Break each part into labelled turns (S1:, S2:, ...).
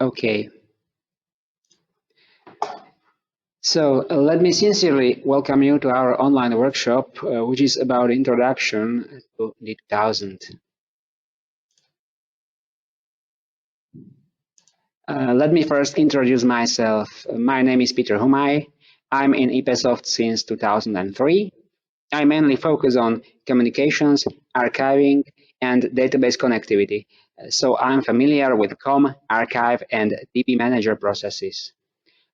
S1: Okay. So let me sincerely welcome you to our online workshop, which is about introduction to D2000. Let me first introduce myself. My name is Peter Humaj. I'm in IPESOFT since 2003. I mainly focus on communications, archiving, and database connectivity. So I'm familiar with COM, archive, and DB manager processes.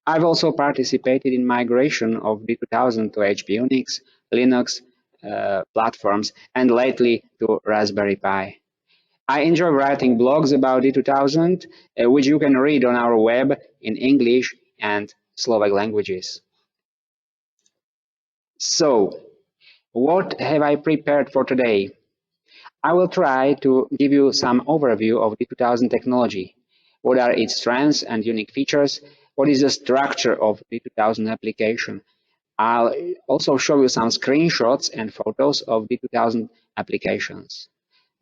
S1: I've also participated in migration of D2000 to HP Unix, Linux platforms, and lately to Raspberry Pi. I enjoy writing blogs about D2000, which you can read on our web in English and Slovak languages. So, what have I prepared for today? I will try to give you some overview of D2000 technology. What are its strengths and unique features? What is the structure of D2000 application? I'll also show you some screenshots and photos of D2000 applications.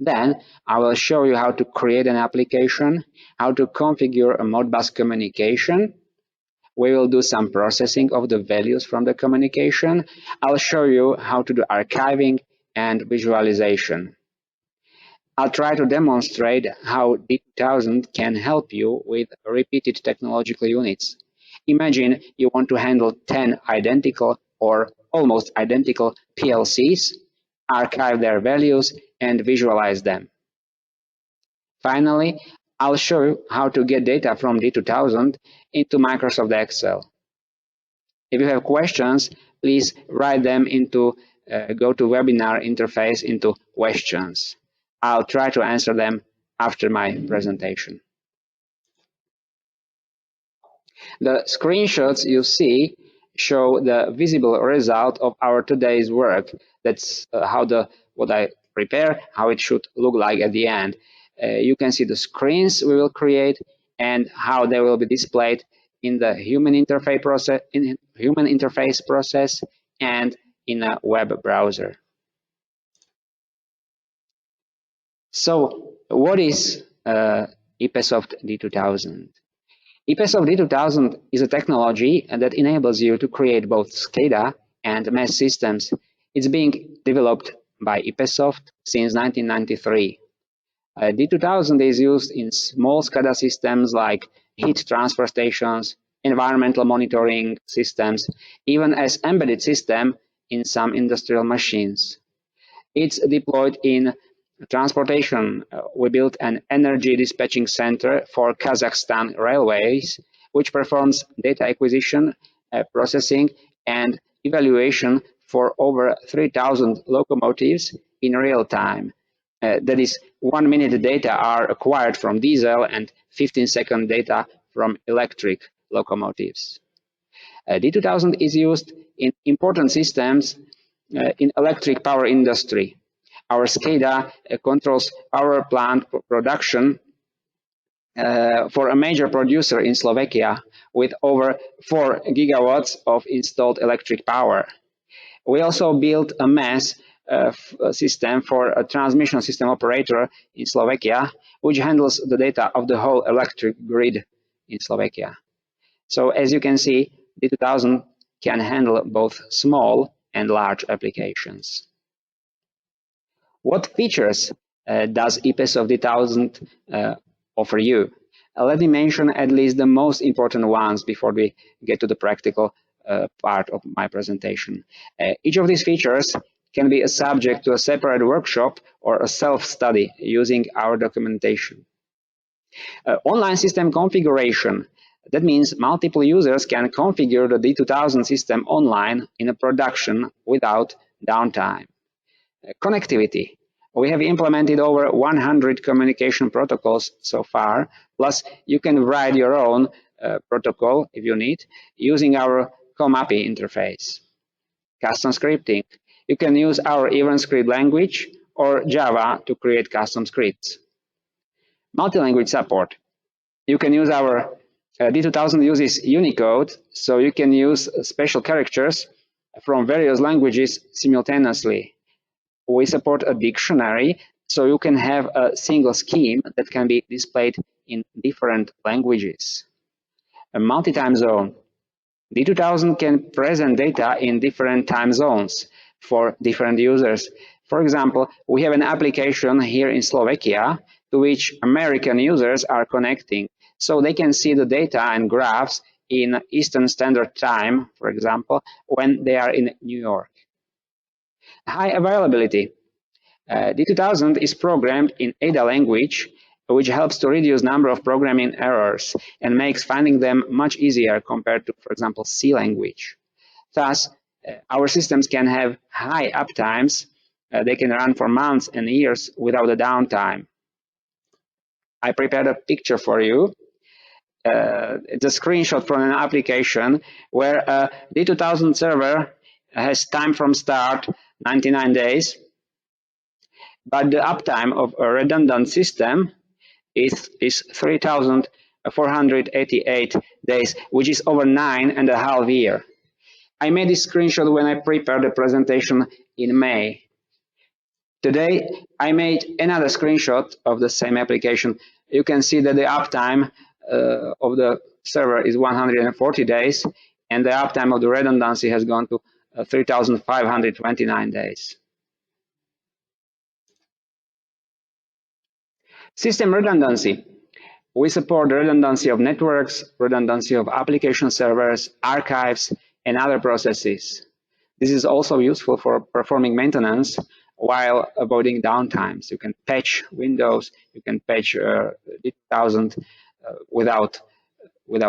S1: Then I will show you how to create an application, how to configure a Modbus communication. We will do some processing of the values from the communication. I'll show you how to do archiving and visualization. I'll try to demonstrate how D2000 can help you with repeated technological units. Imagine you want to handle 10 identical or almost identical PLCs, archive their values, and visualize them. Finally, I'll show you how to get data from D2000 into Microsoft Excel. If you have questions, please write them into GoToWebinar interface into questions. I'll try to answer them after my presentation. The screenshots you see show the visible result of our today's work. That's what I prepare, how it should look like at the end. You can see the screens we will create and how they will be displayed in the human interface process and in a web browser. So, what is IPESOFT D2000? IPESOFT D2000 is a technology that enables you to create both SCADA and MES systems. It's being developed by IPESOFT since 1993. D2000 is used in small SCADA systems like heat transfer stations, environmental monitoring systems, even as embedded system in some industrial machines. It's deployed in transportation. We built an energy dispatching center for Kazakhstan Railways, which performs data acquisition, processing, and evaluation for over 3,000 locomotives in real time. That is, 1 minute data are acquired from diesel and 15-second data from electric locomotives. D2000 is used in important systems in electric power industry. Our SCADA controls power plant production for a major producer in Slovakia with over 4 gigawatts of installed electric power. We also built a MES system for a transmission system operator in Slovakia, which handles the data of the whole electric grid in Slovakia. So as you can see, D2000 can handle both small and large applications. What features does IPESOFT D2000 offer you? Let me mention at least the most important ones before we get to the practical part of my presentation. Each of these features can be a subject to a separate workshop or a self-study using our documentation. Online system configuration. That means multiple users can configure the D2000 system online in a production without downtime. Connectivity. We have implemented over 100 communication protocols so far, plus you can write your own protocol if you need, using our COM API interface. Custom scripting. You can use our EventScript language or Java to create custom scripts. Multi-language support. You can use our D2000 uses Unicode, so you can use special characters from various languages simultaneously. We support a dictionary, so you can have a single scheme that can be displayed in different languages. A multi-time zone. D2000 can present data in different time zones for different users. For example, we have an application here in Slovakia to which American users are connecting, so they can see the data and graphs in Eastern Standard Time, for example, when they are in New York. High availability. D2000 is programmed in ADA language, which helps to reduce number of programming errors and makes finding them much easier compared to, for example, C language. Thus, our systems can have high uptimes. They can run for months and years without a downtime. I prepared a picture for you. It's a screenshot from an application where a D2000 server has time from start 99 days, but the uptime of a redundant system is 3,488 days, which is over 9.5 years. I made this screenshot when I prepared the presentation in May. Today, I made another screenshot of the same application. You can see that the uptime of the server is 140 days, and the uptime of the redundancy has gone to 3,529 days. System redundancy. We support the redundancy of networks, redundancy of application servers, archives, and other processes. This is also useful for performing maintenance while avoiding downtimes. You can patch Windows, you can patch D2000 without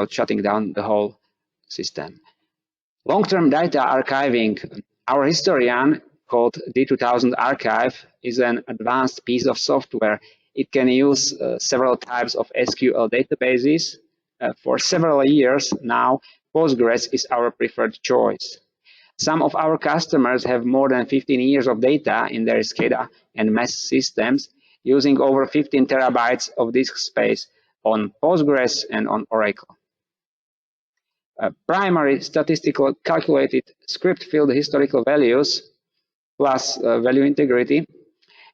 S1: shutting down the whole system. Long-term data archiving. Our historian, called D2000 Archive, is an advanced piece of software. It can use several types of SQL databases. For several years now, Postgres is our preferred choice. Some of our customers have more than 15 years of data in their SCADA and MES systems, using over 15 terabytes of disk space on Postgres and on Oracle. Primary statistical calculated script field historical values plus value integrity.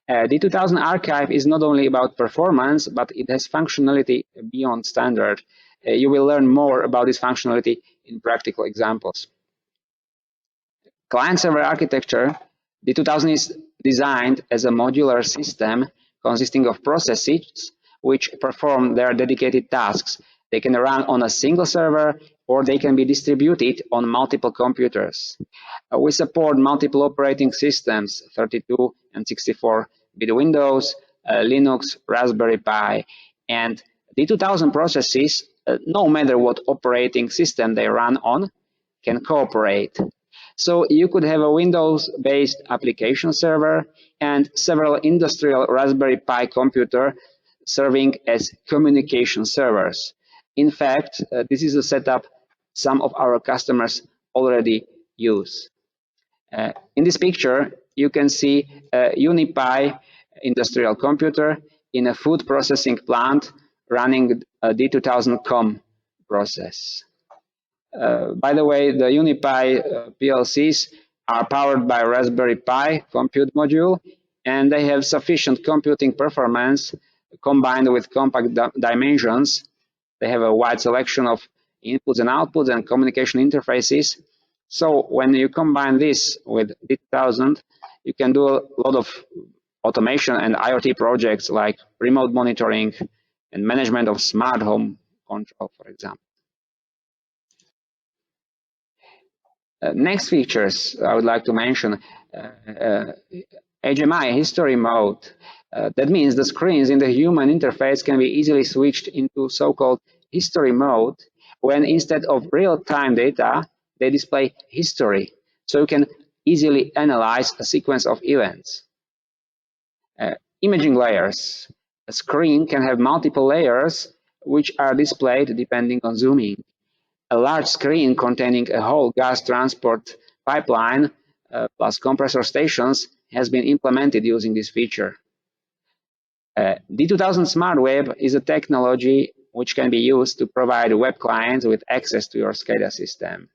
S1: D2000 Archive is not only about performance, but it has functionality beyond standard. You will learn more about this functionality in practical examples. Client-server architecture. D2000 is designed as a modular system consisting of processes which perform their dedicated tasks. They can run on a single server, or they can be distributed on multiple computers. We support multiple operating systems, 32 and 64-bit Windows, Linux, Raspberry Pi, and D2000 processes, no matter what operating system they run on, can cooperate. So you could have a Windows-based application server and several industrial Raspberry Pi computer serving as communication servers. In fact, this is a setup some of our customers already use. In this picture, you can see a UniPi industrial computer in a food processing plant running a D2000 COM process. By the way, the UniPi PLCs are powered by Raspberry Pi compute module, and they have sufficient computing performance combined with compact dimensions. They have a wide selection of inputs and outputs and communication interfaces. So when you combine this with D2000, you can do a lot of automation and IoT projects like remote monitoring and management of smart home control, for example. Next features I would like to mention, HMI history mode. That means the screens in the human interface can be easily switched into so-called history mode, when instead of real-time data, they display history. So you can easily analyze a sequence of events. Imaging layers. A screen can have multiple layers which are displayed depending on zooming. A large screen containing a whole gas transport pipeline plus compressor stations has been implemented using this feature. D2000 Smart Web is a technology which can be used to provide web clients with access to your SCADA system.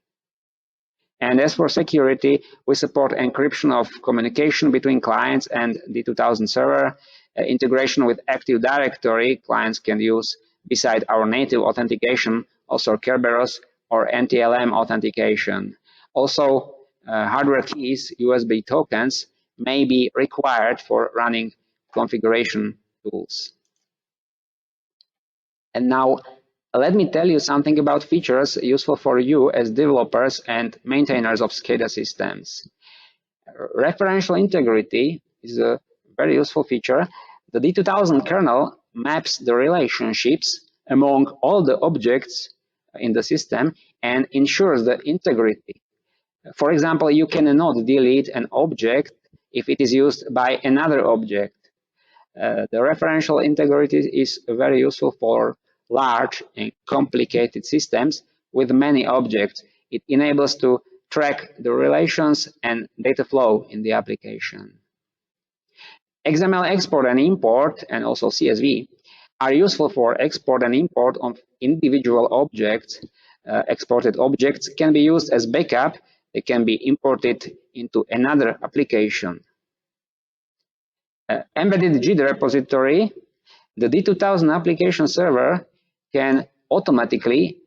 S1: And as for security, we support encryption of communication between clients and D2000 server, integration with Active Directory. Clients can use beside our native authentication, also Kerberos or NTLM authentication. Also, hardware keys, USB tokens, may be required for running configuration tools. And now, let me tell you something about features useful for you as developers and maintainers of SCADA systems. Referential integrity is a very useful feature. The D2000 kernel maps the relationships among all the objects in the system and ensures the integrity. For example, you cannot delete an object if it is used by another object. The referential integrity is very useful for large and complicated systems with many objects. It enables to track the relations and data flow in the application. XML export and import, and also CSV, are useful for export and import of individual objects. Exported objects can be used as backup. They can be imported into another application. Embedded GID repository, the D2000 application server can automatically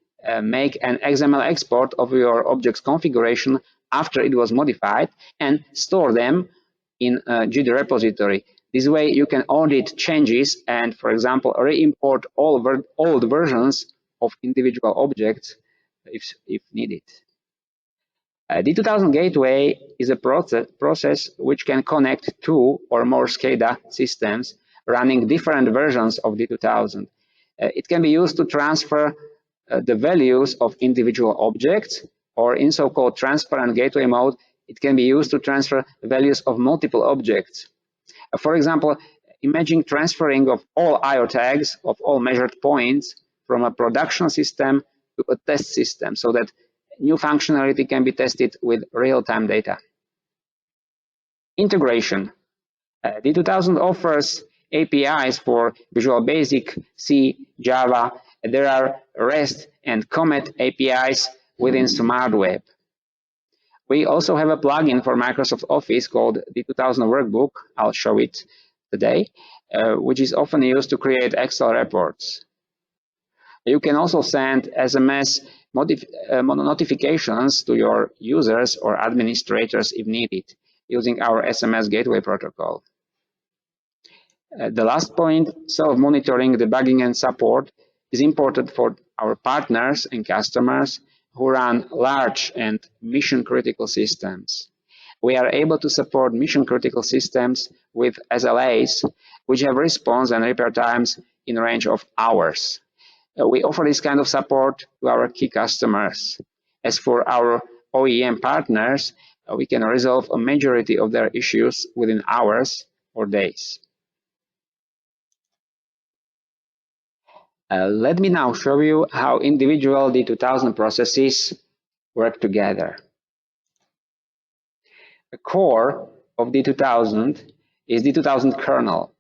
S1: make an XML export of your object's configuration after it was modified and store them in a GID repository. This way you can audit changes and, for example, re-import all old versions of individual objects if needed. D2000 Gateway is a process which can connect two or more SCADA systems running different versions of D2000. It can be used to transfer the values of individual objects, or in so-called transparent gateway mode, it can be used to transfer values of multiple objects. For example, imagine transferring of all I/O tags of all measured points from a production system to a test system so that new functionality can be tested with real-time data. Integration. D2000 offers APIs for Visual Basic, C, Java. There are REST and Comet APIs within SmartWeb. We also have a plugin for Microsoft Office called D2000 Workbook. I'll show it today, which is often used to create Excel reports. You can also send SMS notifications to your users or administrators if needed, using our SMS gateway protocol. The last point, self-monitoring, debugging, and support is important for our partners and customers who run large and mission-critical systems. We are able to support mission-critical systems with SLAs, which have response and repair times in a range of hours. We offer this kind of support to our key customers. As for our OEM partners, we can resolve a majority of their issues within hours or days. Let me now show you how individual D2000 processes work together. The core of D2000 is D2000 kernel.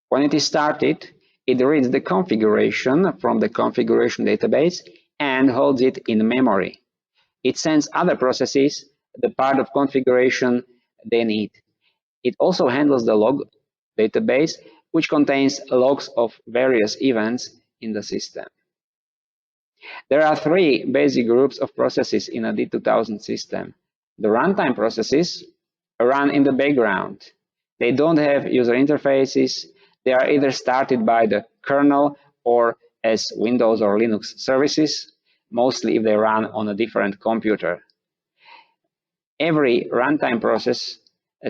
S1: When it is started, it reads the configuration from the configuration database and holds it in memory. It sends other processes the part of configuration they need. It also handles the log database, which contains logs of various events in the system. There are three basic groups of processes in a D2000 system. The runtime processes run in the background. They don't have user interfaces. They are either started by the kernel or as Windows or Linux services, mostly if they run on a different computer. Every runtime process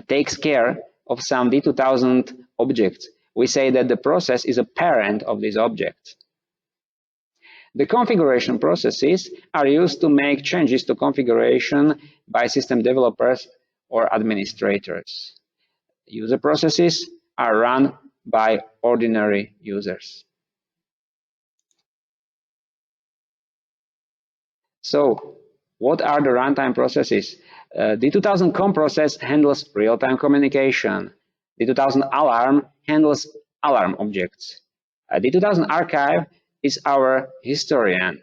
S1: takes care of some D2000 objects. We say that the process is a parent of these objects. The configuration processes are used to make changes to configuration by system developers or administrators. User processes are run by ordinary users. So, what are the runtime processes? The D2000 COM process handles real-time communication. The D2000 Alarm handles alarm objects. The D2000 Archive is our historian,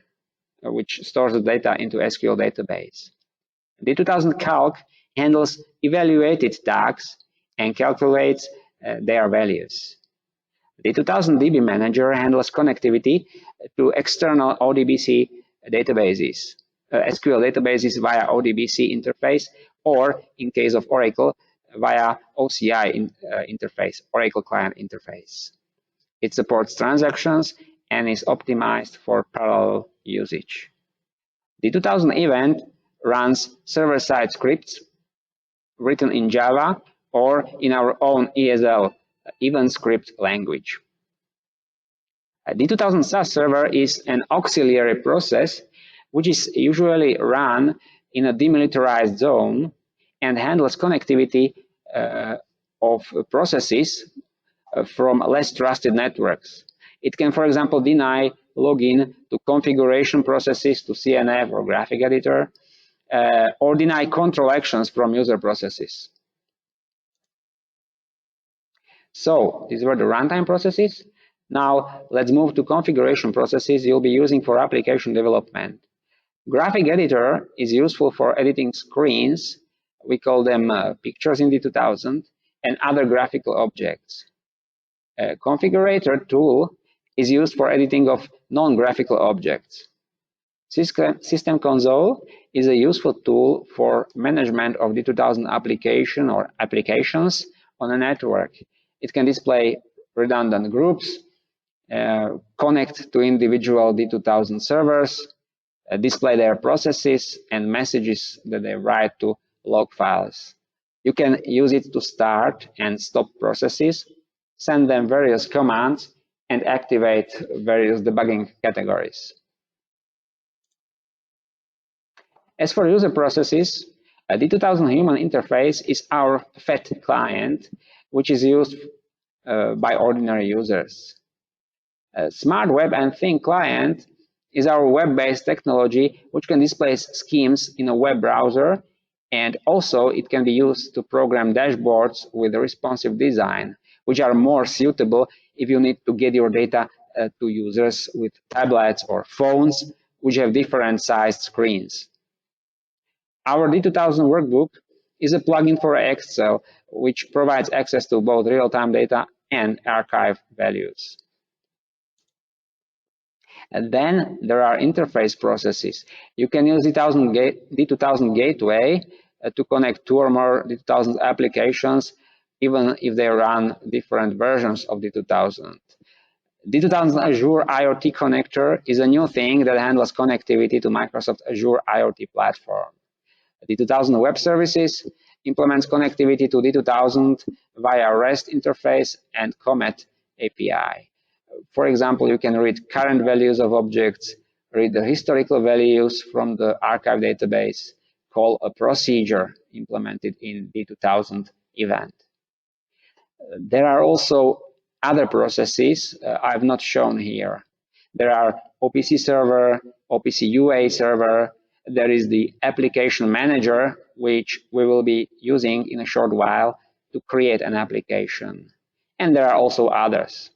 S1: which stores the data into SQL database. The D2000 Calc handles evaluated tags and calculates their values. The 2000 DB Manager handles connectivity to external ODBC databases, SQL databases via ODBC interface, or in case of Oracle, via OCI interface, Oracle Client Interface. It supports transactions and is optimized for parallel usage. The 2000 event runs server-side scripts written in Java or in our own ESL event script language. The 2000 SAS server is an auxiliary process which is usually run in a demilitarized zone and handles connectivity of processes from less trusted networks. It can, for example, deny login to configuration processes to CNF or graphic editor, or deny control actions from user processes. So these were the runtime processes. Now let's move to configuration processes you'll be using for application development. Graphic editor is useful for editing screens. We call them pictures in D2000 and other graphical objects. A configurator tool is used for editing of non-graphical objects. System console is a useful tool for management of D2000 application or applications on a network. It can display redundant groups, connect to individual D2000 servers, display their processes and messages that they write to log files. You can use it to start and stop processes, send them various commands, and activate various debugging categories. As for user processes, the D2000 human interface is our FET client, which is used by ordinary users. Smart Web and Think client is our web-based technology which can display schemes in a web browser, and also it can be used to program dashboards with responsive design, which are more suitable if you need to get your data to users with tablets or phones which have different sized screens. Our D2000 workbook is a plugin for Excel which provides access to both real-time data and archive values. And then there are interface processes. You can use D2000 Gateway to connect two or more D2000 applications, even if they run different versions of D2000. D2000 Azure IoT Connector is a new thing that handles connectivity to Microsoft Azure IoT platform. D2000 Web Services implements connectivity to D2000 via REST interface and Comet API. For example, you can read current values of objects, read the historical values from the archive database, call a procedure implemented in D2000 event. There are also other processes I've not shown here. There are OPC server, OPC UA server, there is the application manager, which we will be using in a short while to create an application. And there are also others.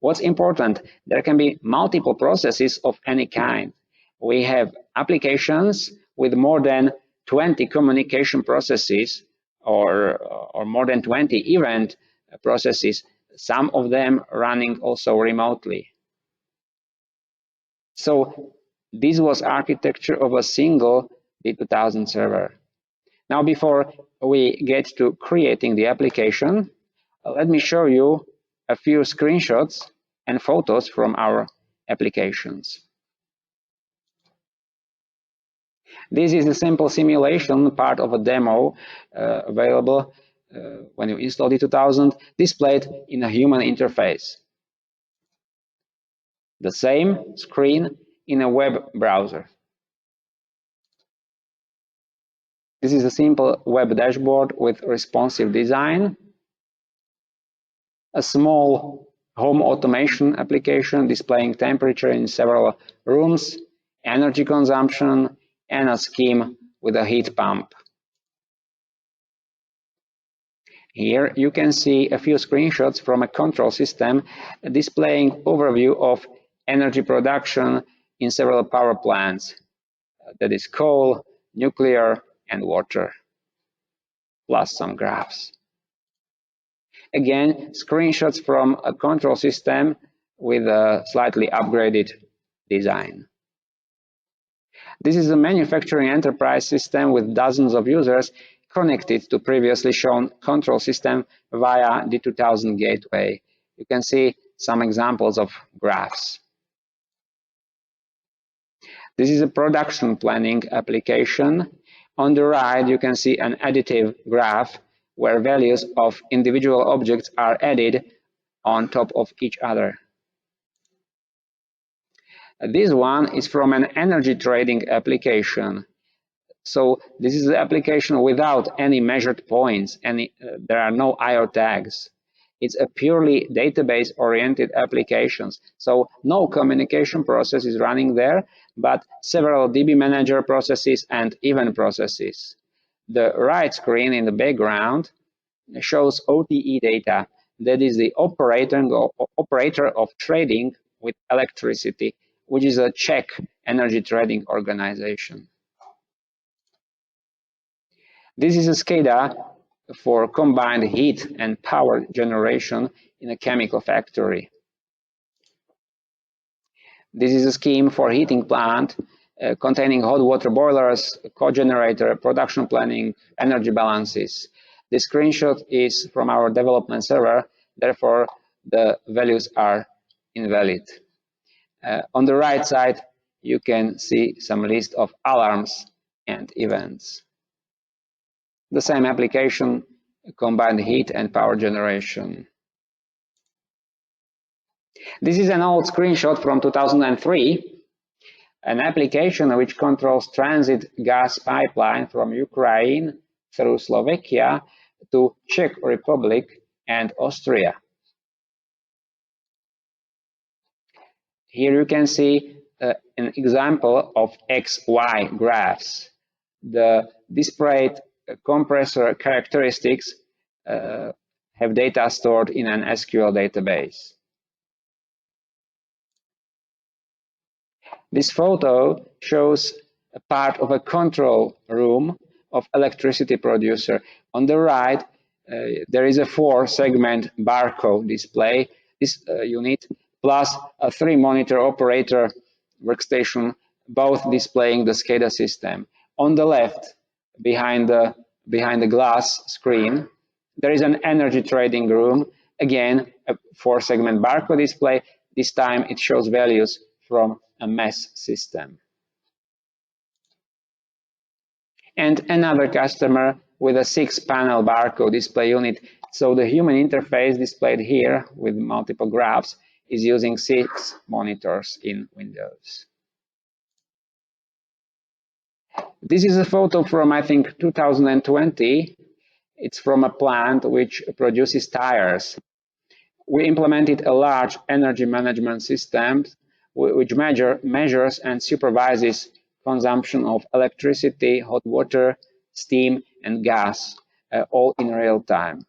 S1: What's important, there can be multiple processes of any kind. We have applications with more than 20 communication processes or more than 20 event processes, some of them running also remotely. So this was architecture of a single D2000 server. Now, before we get to creating the application, let me show you a few screenshots and photos from our applications. This is a simple simulation, part of a demo available when you install D2000, displayed in a human interface. The same screen in a web browser. This is a simple web dashboard with responsive design. A small home automation application displaying temperature in several rooms, energy consumption, and a scheme with a heat pump. Here you can see a few screenshots from a control system displaying overview of energy production in several power plants, that is coal, nuclear, and water, plus some graphs. Again, screenshots from a control system with a slightly upgraded design. This is a manufacturing enterprise system with dozens of users connected to previously shown control system via D2000 gateway. You can see some examples of graphs. This is a production planning application. On the right, you can see an additive graph where values of individual objects are added on top of each other. This one is from an energy trading application. So this is the application without any measured points, there are no IO tags. It's a purely database-oriented application. So no communication process is running there, but several DB manager processes and event processes. The right screen in the background shows OTE data. That is the operator of trading with electricity, which is a Czech energy trading organization. This is a SCADA for combined heat and power generation in a chemical factory. This is a scheme for heating plant containing hot water boilers, cogenerator, production planning, energy balances. The screenshot is from our development server, therefore the values are invalid. On the right side, you can see some list of alarms and events. The same application, combined heat and power generation. This is an old screenshot from 2003, an application which controls transit gas pipeline from Ukraine through Slovakia to Czech Republic and Austria. Here you can see an example of XY graphs. The displayed compressor characteristics have data stored in an SQL database. This photo shows a part of a control room of electricity producer. On the right, there is a 4-segment barcode display. This unit plus a 3-monitor operator workstation, both displaying the SCADA system. On the left, behind the glass screen, there is an energy trading room. Again, a 4-segment barcode display. This time it shows values from a MES system. And another customer with a 6-panel barcode display unit. So the human interface displayed here with multiple graphs is using 6 monitors in Windows. This is a photo from, I think, 2020. It's from a plant which produces tires. We implemented a large energy management system which measures and supervises consumption of electricity, hot water, steam, and gas, all in real time.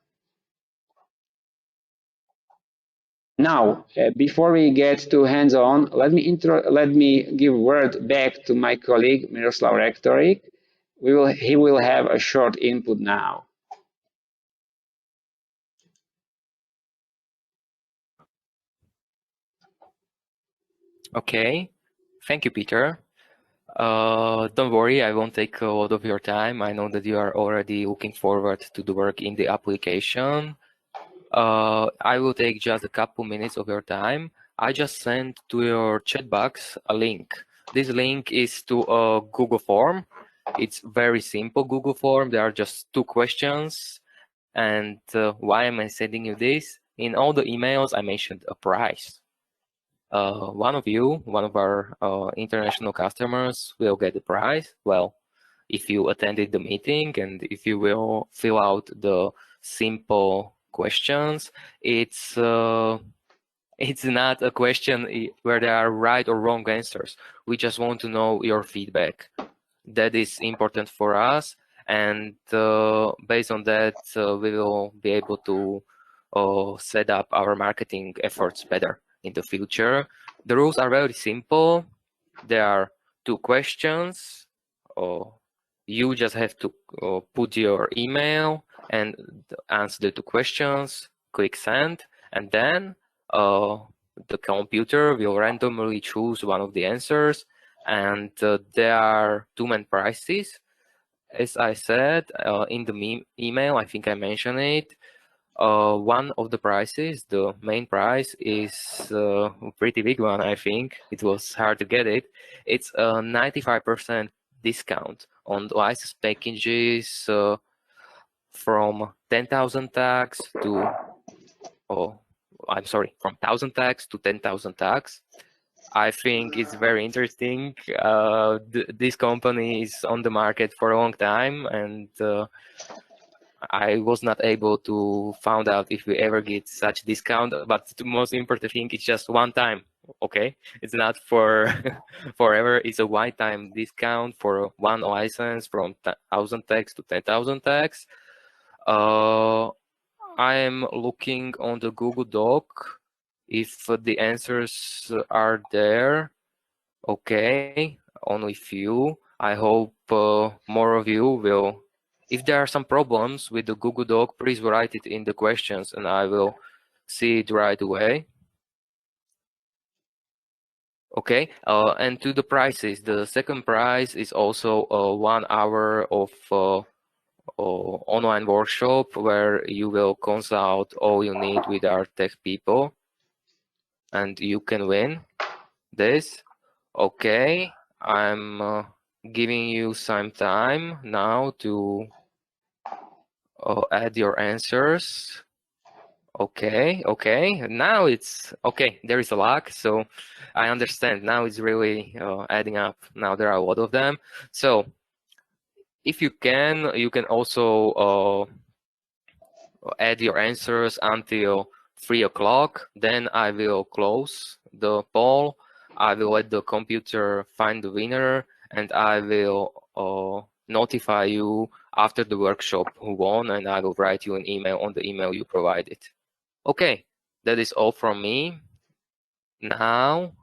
S1: Now, before we get to hands-on, let me give word back to my colleague Miroslav Rektorik. He will have a short input now.
S2: Okay, thank you, Peter. Don't worry, I won't take a lot of your time. I know that you are already looking forward to the work in the application. I will take just a couple minutes of your time. I just sent to your chat box a link. This link is to a Google form. It's very simple Google form. There are just 2 questions. And why am I sending you this? In all the emails, I mentioned a price. One of our international customers will get the prize. Well, if you attended the meeting and if you will fill out the simple questions, it's not a question where there are right or wrong answers. We just want to know your feedback. That is important for us, and based on that, we will be able to set up our marketing efforts better in the future. The rules are very simple. There are 2 questions. You just have to put your email and answer the 2 questions, click send, and then the computer will randomly choose one of the answers, and there are two main prices. As I said in the email, I think I mentioned it. One of the prices, the main price, is a pretty big one, I think. It was hard to get it. It's a 95% discount on the license packages from 10,000 tags to, oh, I'm sorry, from 1,000 tags to 10,000 tags. I think it's very interesting. This company is on the market for a long time, and I was not able to find out if we ever get such discount, but the most important thing is just one time, okay? It's not for forever. It's a one-time discount for one license from 1,000 tags to 10,000 tags. I'm looking on the Google Doc if the answers are there. Okay, only few. I hope more of you will. If there are some problems with the Google Doc, please write it in the questions and I will see it right away. Okay, and to the prices, the second price is also 1 hour of online workshop where you will consult all you need with our tech people, and you can win this. Okay, I'm giving you some time now to add your answers. Okay, now it's okay. There is a lock, so I understand. Now it's really adding up. Now there are a lot of them. So if you can also add your answers until 3 o'clock. Then I will close the poll. I will let the computer find the winner, and I will notify you after the workshop who won, and I will write you an email on the email you provided. Okay, that is all from me. Now,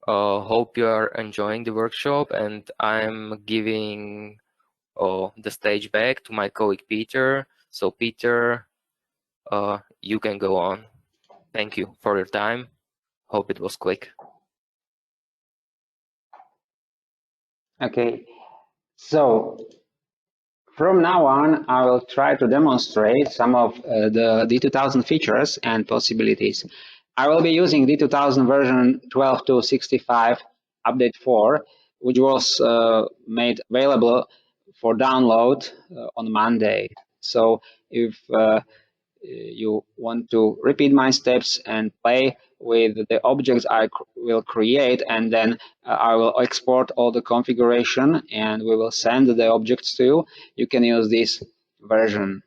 S2: hope you are enjoying the workshop, and I'm giving the stage back to my colleague Peter. So Peter, you can go on. Thank you for your time. Hope it was quick.
S1: Okay, so from now on, I will try to demonstrate some of the D2000 features and possibilities. I will be using D2000 version 12.2.65 update 4, which was made available for download on Monday. So if you want to repeat my steps and play with the objects I will create, and then I will export all the configuration and we will send the objects to you, you can use this version.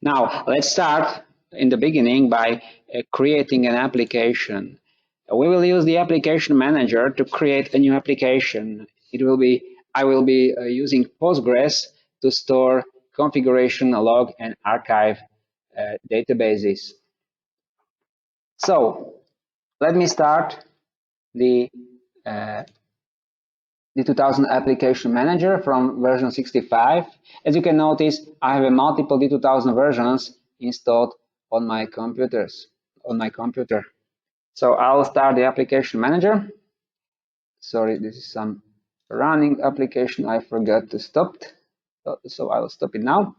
S1: Now let's start in the beginning by creating an application. We will use the application manager to create a new application. I will be using Postgres to store configuration, log, and archive databases. So let me start the 2000 application manager from version 65. As you can notice, I have multiple D2000 versions installed on my computer. So I'll start the application manager. Sorry, this is some running application I forgot to stop. So I'll stop it now.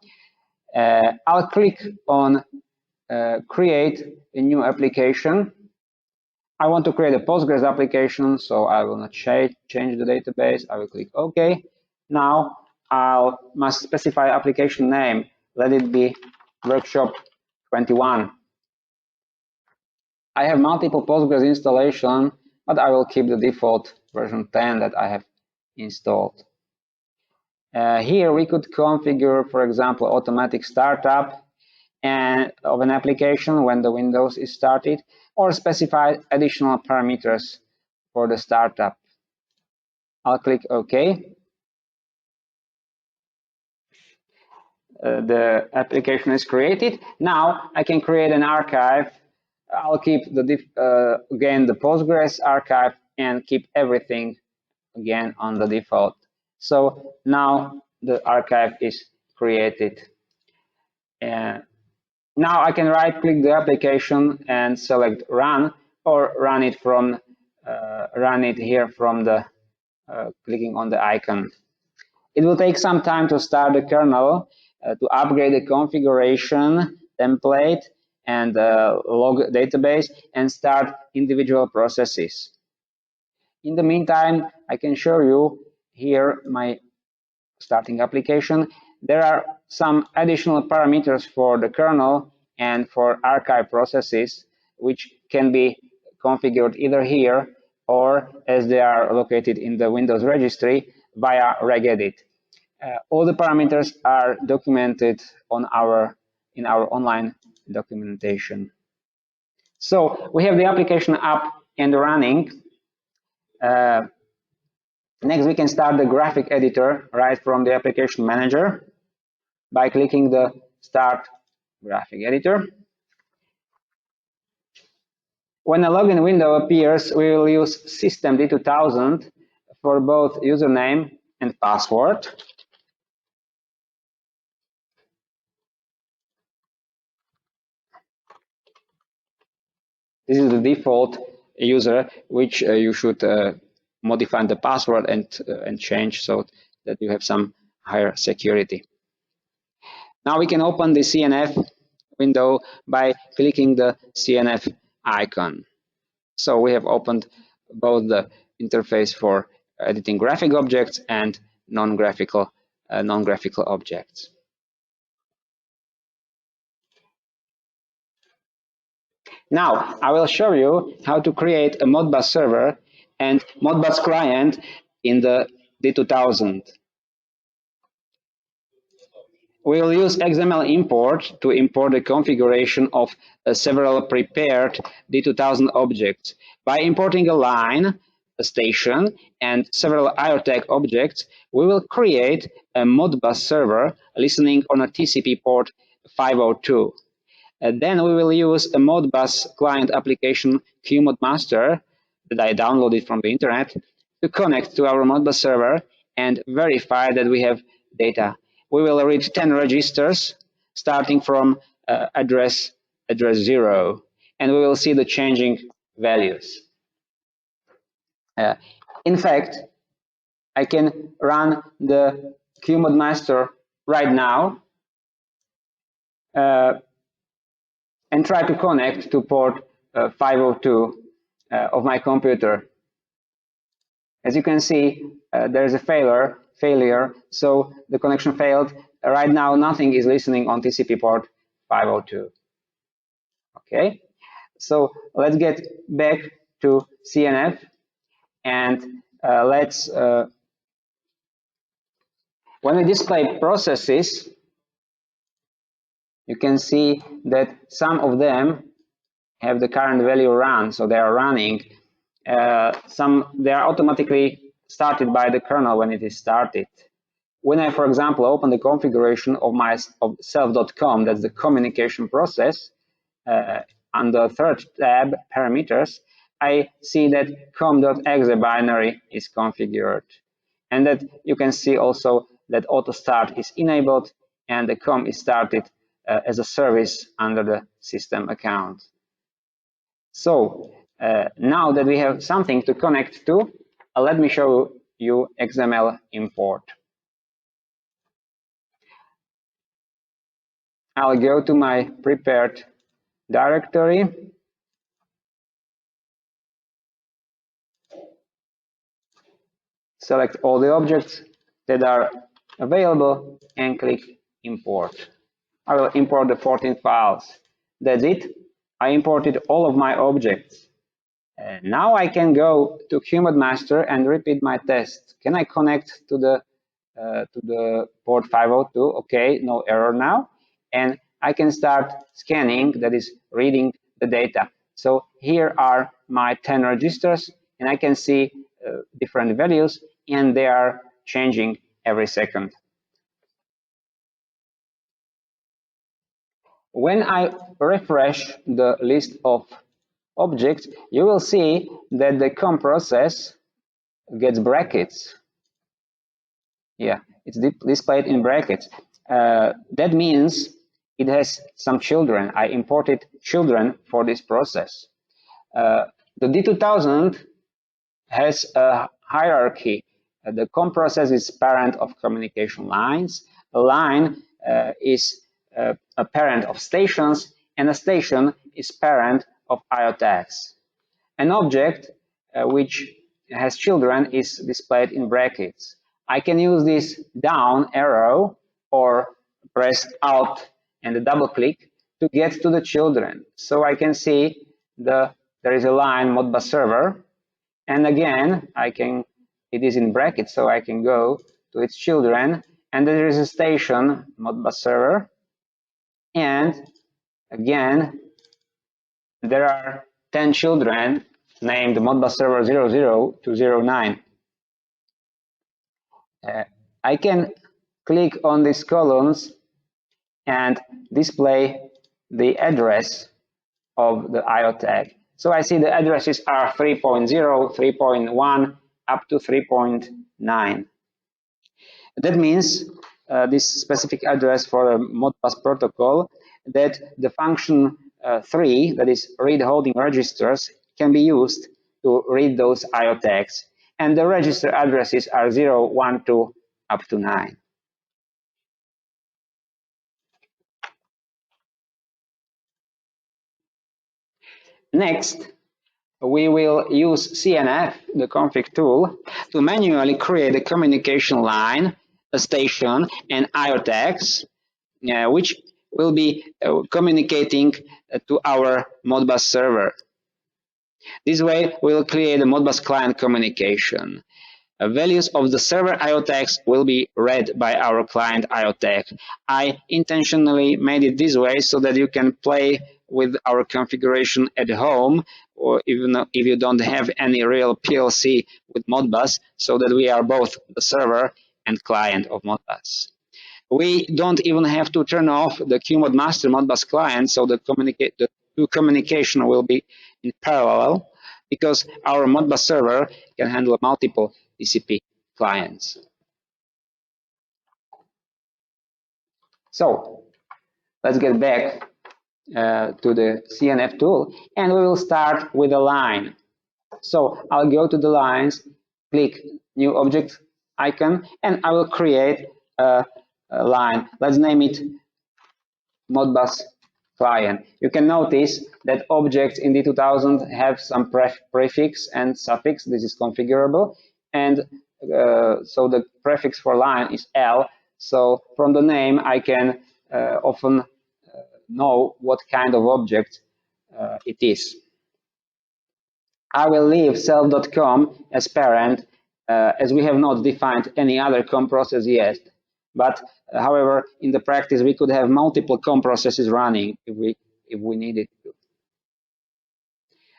S1: I'll click on create a new application. I want to create a Postgres application, so I will not change the database. I will click OK. Now I must specify application name. Let it be Workshop 21. I have multiple Postgres installation, but I will keep the default version 10 that I have installed. Here we could configure, for example, automatic startup of an application when the Windows is started, or specify additional parameters for the startup. I'll click OK. The application is created. Now I can create an archive. I'll keep again the Postgres archive and keep everything again on the default. So now the archive is created. Now I can right-click the application and select Run, or run it here from the clicking on the icon. It will take some time to start the kernel, to upgrade the configuration template and log database, and start individual processes. In the meantime, I can show you here my starting application. There are some additional parameters for the kernel and for archive processes, which can be configured either here or as they are located in the Windows registry via regedit. All the parameters are documented in our online documentation. So we have the application up and running. Next, we can start the graphic editor right from the application manager by clicking the Start Graphic Editor. When a login window appears, we will use System D2000 for both username and password. This is the default user, which you should modify the password and change so that you have some higher security. Now we can open the CNF window by clicking the CNF icon. So we have opened both the interface for editing graphic objects and non-graphical objects. Now I will show you how to create a Modbus server and Modbus client in the D2000. We will use XML import to import the configuration of several prepared D2000 objects. By importing a line, a station, and several IoTech objects, we will create a Modbus server listening on a TCP port 502. Then we will use a Modbus client application QModmaster that I downloaded from the internet to connect to our Modbus server and verify that we have data. We will read 10 registers starting from address 0, and we will see the changing values. In fact, I can run the QModmaster right now and try to connect to port 502 of my computer. As you can see, there is a failure, so the connection failed. Right now, nothing is listening on TCP port 502. Okay, so let's get back to CNF and let's, when we display processes, you can see that some of them have the current value run, so they are running. They are automatically started by the kernel when it is started. When I, for example, open the configuration of self.com, that's the communication process, on the third tab, parameters, I see that com.exe binary is configured. And that you can see also that auto start is enabled and the com is started as a service under the system account. So now that we have something to connect to, let me show you XML import. I'll go to my prepared directory. Select all the objects that are available and click import. I will import the 14 files. That's it. I imported all of my objects. Now I can go to QModmaster and repeat my test. Can I connect to the port 502? Okay, no error now. And I can start scanning, that is reading the data. So here are my 10 registers, and I can see different values, and they are changing every second. When I refresh the list of objects, you will see that the com process gets brackets. Yeah, it's displayed in brackets. That means it has some children. I imported children for this process. The D2000 has a hierarchy. The COM process is parent of communication lines. A line is a parent of stations, and a station is parent of I/O tags. An object which has children is displayed in brackets. I can use this down arrow or press Alt and a double click to get to the children. So I can see there is a line Modbus server, and again it is in brackets, so I can go to its children, and there is a station Modbus server, and again there are 10 children named Modbus server 00 to 09. I can click on these columns and display the address of the I/O tag. So I see the addresses are 3.0, 3.1, up to 3.9. That means this specific address for a Modbus protocol, that the function 3, that is read holding registers, can be used to read those I/O tags. And the register addresses are 0, 1, 2, up to 9. Next, we will use CNF, the config tool, to manually create a communication line, a station, and I/O tags, which will be communicating to our Modbus server. This way, we'll create a Modbus client communication. Values of the server I/O tags will be read by our client I/O tag. I intentionally made it this way so that you can play with our configuration at home, or even if you don't have any real PLC with Modbus, so that we are both the server and client of Modbus. We don't even have to turn off the QMod master Modbus client, so the two communication will be in parallel, because our Modbus server can handle multiple TCP clients. So let's get back to the CNF tool, and we will start with a line. So I'll go to the lines, click new object icon, and I will create a line. Let's name it Modbus client. You can notice that objects in D2000 have some prefix and suffix. This is configurable, and so the prefix for line is L. So from the name, I can often know what kind of object it is. I will leave self.com as parent, as we have not defined any other COM process yet. But however, in the practice, we could have multiple COM processes running if we needed to.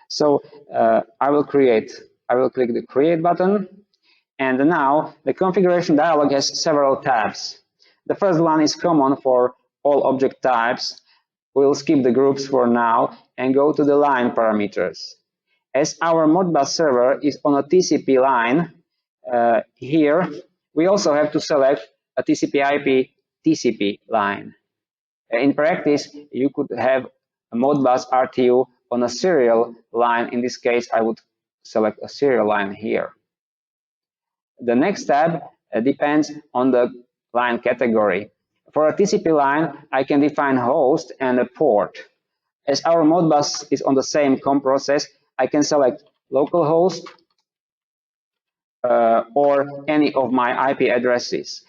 S1: So I will click the create button, and now the configuration dialog has several tabs. The first one is common for all object types. We'll skip the groups for now and go to the line parameters. As our Modbus server is on a TCP line, here we also have to select a TCP/IP TCP line. In practice, you could have a Modbus RTU on a serial line. In this case, I would select a serial line here. The next tab depends on the line category. For a TCP line, I can define host and a port. As our Modbus is on the same COM process, I can select localhost or any of my IP addresses.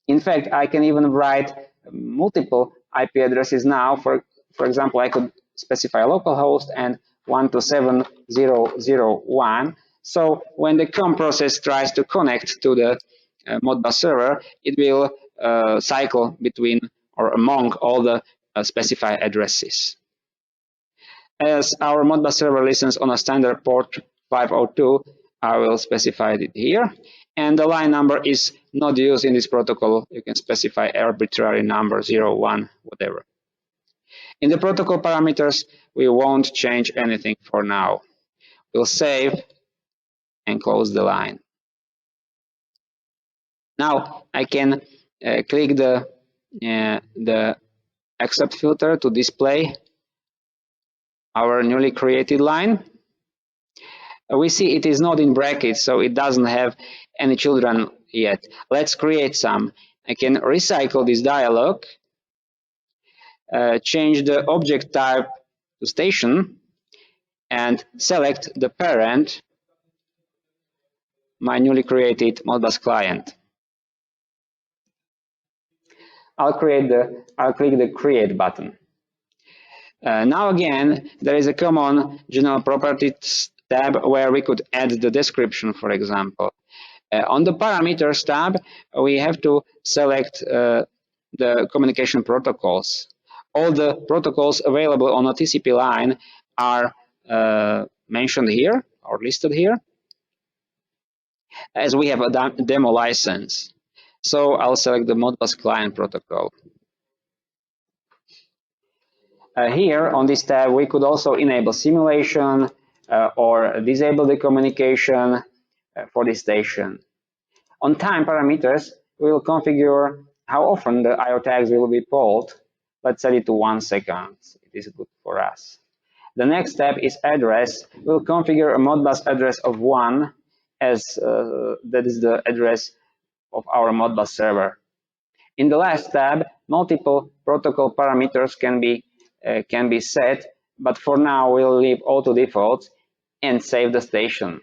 S1: In fact, I can even write multiple IP addresses now. For example, I could specify localhost and 127.0.0.1. So when the COM process tries to connect to the Modbus server, it will cycle between or among all the specified addresses. As our Modbus server listens on a standard port 502, I will specify it here. And the line number is not used in this protocol. You can specify arbitrary number, 0, 1, whatever. In the protocol parameters, we won't change anything for now. We'll save and close the line. Now I can click the the accept filter to display our newly created line. We see it is not in brackets, so it doesn't have any children yet. Let's create some. I can recycle this dialog, change the object type to station, and select the parent, my newly created Modbus client. I'll click the Create button. Now again, there is a common General Properties tab where we could add the description, for example. On the Parameters tab, we have to select the communication protocols. All the protocols available on a TCP line are mentioned here or listed here, as we have a demo license. So I'll select the Modbus client protocol. Here on this tab, we could also enable simulation or disable the communication for this station. On time parameters, we will configure how often the IO tags will be polled. Let's set it to 1 second. It is good for us. The next step is address. We'll configure a Modbus address of 1, as that is the address of our Modbus server. In the last tab, multiple protocol parameters can be set, but for now we'll leave auto default and save the station.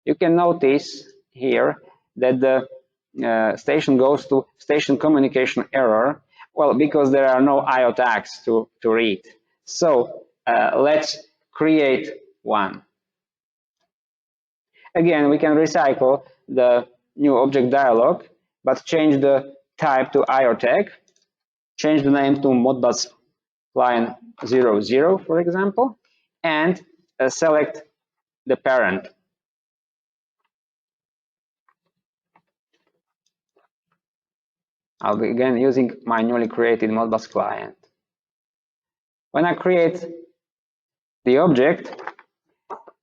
S1: You can notice here that the station goes to station communication error, well, because there are no IO tags to read. So let's create one. Again, we can recycle the new object dialog, but change the type to IO tag, change the name to Modbus client 00, for example, and select the parent. I'll be again using my newly created Modbus client. When I create the object,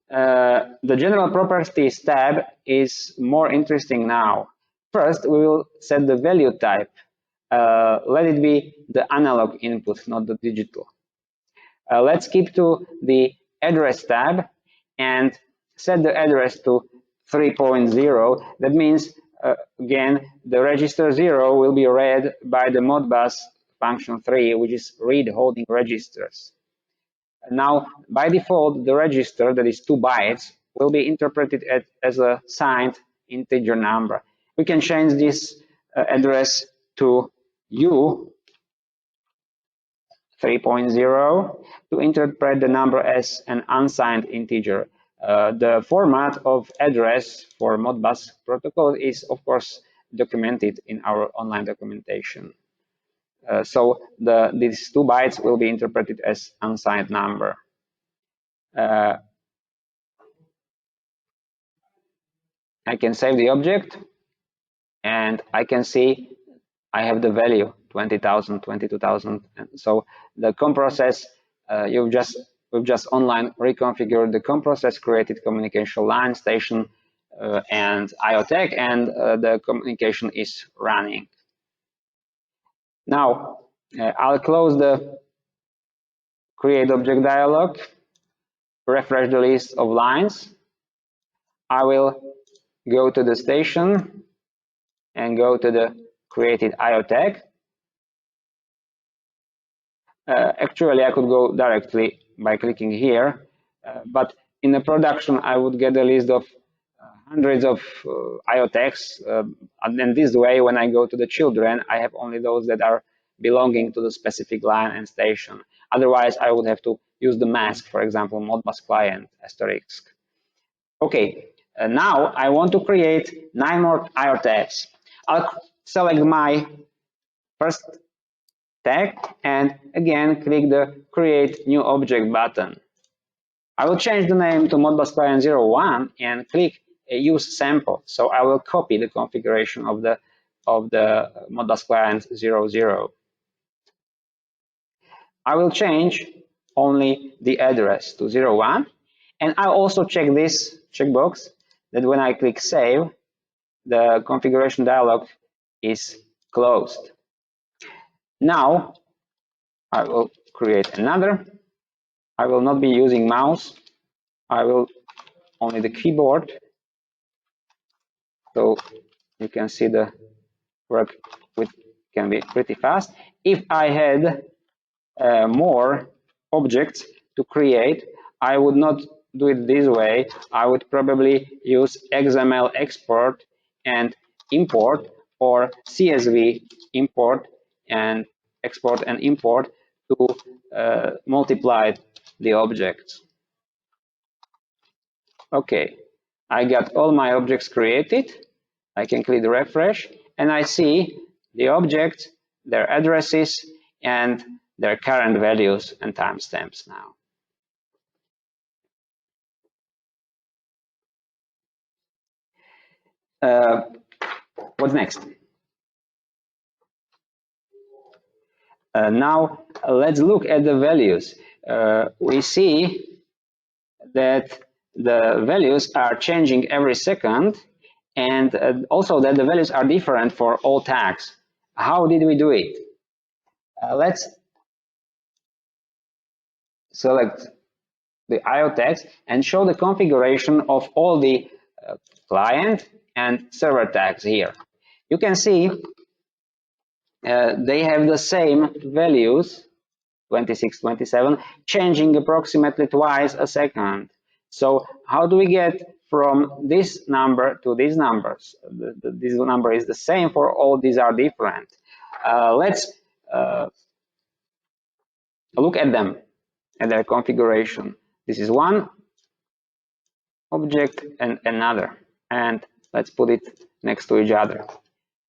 S1: the General Properties tab is more interesting now. First, we will set the value type. Let it be the analog input, not the digital. Let's keep to the address tab and set the address to 3.0. That means, again, the register 0 will be read by the Modbus function 3, which is read holding registers. Now, by default, the register, that is 2 bytes, will be interpreted as a signed integer number. We can change this address to U 3.0 to interpret the number as an unsigned integer. The format of address for Modbus protocol is, of course, documented in our online documentation. So these 2 bytes will be interpreted as unsigned number. I can save the object, and I can see I have the value 20,000, 22,000. So the COM process, we've just online reconfigured the COM process, created communication line, station, and IO tag, and the communication is running. Now, I'll close the create object dialog, refresh the list of lines. I will go to the station and go to the created IO tag. Actually, I could go directly by clicking here, but in the production, I would get a list of hundreds of IO tags, and then this way, when I go to the children, I have only those that are belonging to the specific line and station. Otherwise, I would have to use the mask, for example, Modbus client asterisk. Okay, now I want to create 9 more IO tags. I'll select my first tag and again click the Create New Object button. I will change the name to Modbus client 01 and click Use Sample. So I will copy the configuration of the Modbus client 00. I will change only the address to 01, and I'll also check this checkbox that when I click Save, the configuration dialog is closed. Now I will create another. I will not be using mouse. I will only the keyboard. So you can see the work with can be pretty fast. If I had more objects to create, I would not do it this way. I would probably use XML export and import, or CSV import and export and import to multiply the objects. Okay, I got all my objects created. I can click the refresh and I see the objects, their addresses, and their current values and timestamps now. What's next? Now let's look at the values. We see that the values are changing every second, and also that the values are different for all tags. How did we do it? Let's select the IO tags and show the configuration of all the client and server tags here. You can see they have the same values, 26, 27, changing approximately twice a second. So how do we get from this number to these numbers? This number is the same for all these are different. Let's look at them, at their configuration. This is one object and another, and let's put it next to each other.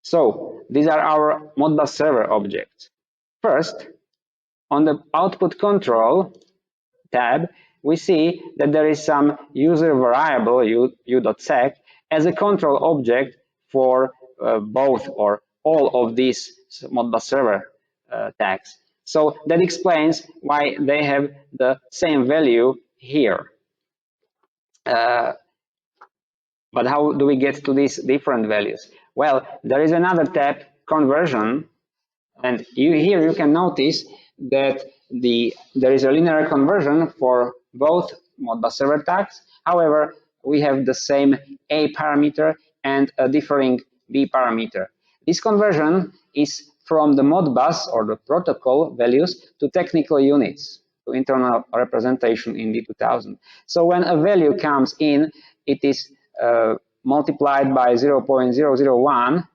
S1: So these are our Modbus server objects. First, on the output control tab, we see that there is some user variable u.sec as a control object for both or all of these Modbus server tags. So that explains why they have the same value here. But how do we get to these different values? Well, there is another tab, conversion, and here you can notice that there is a linear conversion for both Modbus server tags. However, we have the same A parameter and a differing B parameter. This conversion is from the Modbus or the protocol values to technical units, to internal representation in D2000. So when a value comes in, it is multiplied by 0.001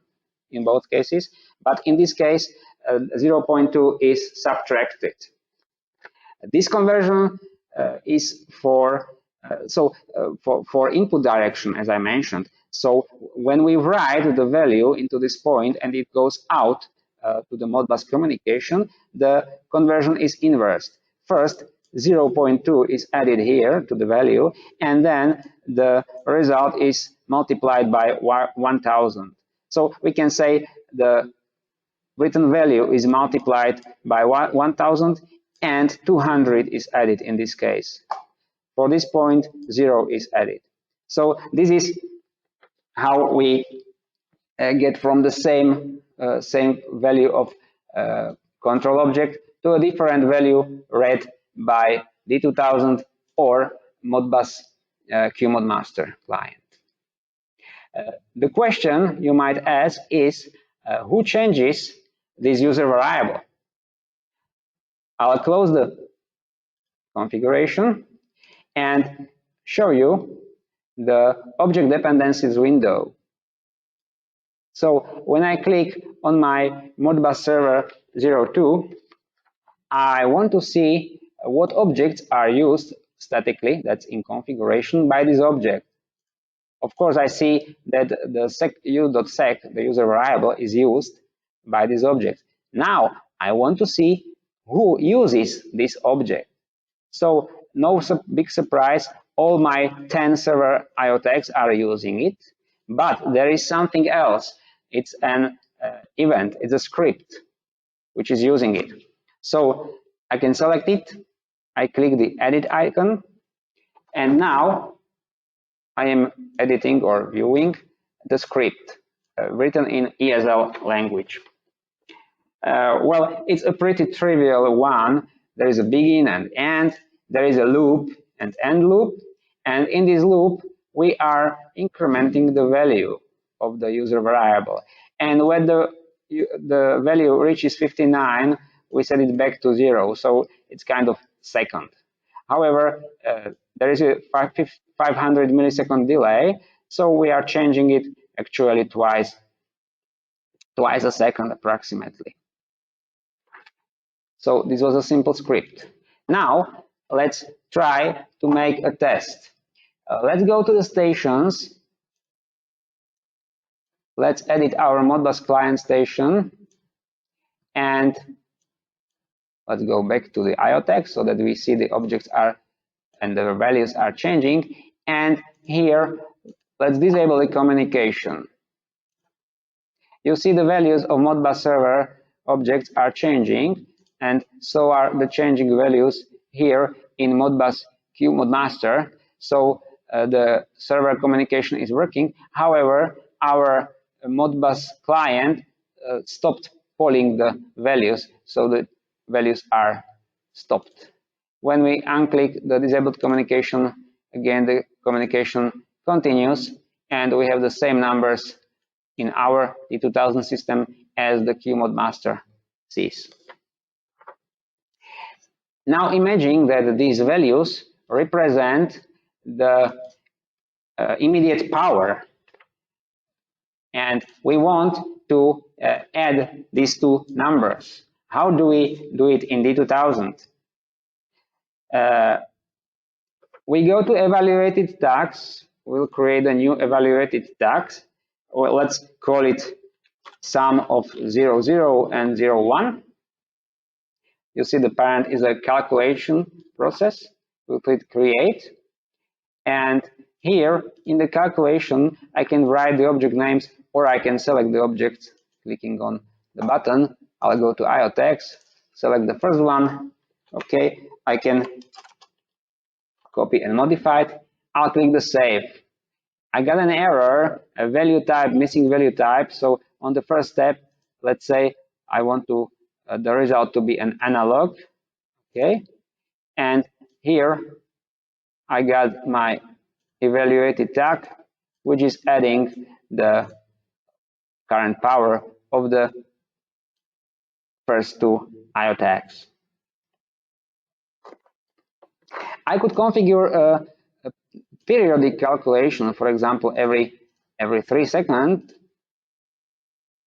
S1: in both cases, but in this case 0.2 is subtracted. This conversion is for input direction, as I mentioned. So when we write the value into this point and it goes out to the Modbus communication, the conversion is inversed. First, 0.2 is added here to the value, and then the result is multiplied by 1000. So we can say the written value is multiplied by 1000 and 200 is added in this case. For this point, 0 is added. So this is how we get from the same value of control object to a different value read by D2000 or Modbus QModMaster client. The question you might ask is, who changes this user variable? I'll close the configuration and show you the object dependencies window. So when I click on my Modbus server 02, I want to see what objects are used statically, that's in configuration, by this object. Of course, I see that the u.sec, the user variable, is used by this object. Now, I want to see who uses this object. So, no big surprise, all my 10 server IO tags are using it, but there is something else. It's an event, it's a script which is using it. So, I can select it, I click the edit icon, and now I am editing or viewing the script written in ESL language. Well, it's a pretty trivial one. There is a begin and end, there is a loop and end loop, and in this loop we are incrementing the value of the user variable. And when the value reaches 59, we set it back to 0, so it's kind of second. However, there is a 500 millisecond delay, so we are changing it actually twice a second approximately. So this was a simple script. Now let's try to make a test. Let's go to the stations. Let's edit our Modbus client station, and let's go back to the IO text so that we see the objects are and the values are changing. And here, let's disable the communication. You see the values of Modbus server objects are changing, and so are the changing values here in Modbus QModmaster. So the server communication is working. However, our Modbus client stopped polling the values, so the values are stopped. When we unclick the disabled communication, again the communication continues, and we have the same numbers in our D2000 system as the QModmaster sees. Now imagine that these values represent the immediate power, and we want to add these two numbers. How do we do it in D2000? We go to evaluated tags. We'll create a new evaluated tag. Well, let's call it sum of 0, 0 and 0, 1. You see the parent is a calculation process. We'll click create. And here in the calculation, I can write the object names, or I can select the object clicking on the button. I'll go to IO text, select the first one. Okay, I can copy and modify it. I'll click the save. I got an error, a value type, missing value type. So on the first step, let's say I want to the result to be an analog. Okay, and here I got my evaluated tag, which is adding the current power of the first two IO tags. I could configure a periodic calculation, for example, every 3 seconds.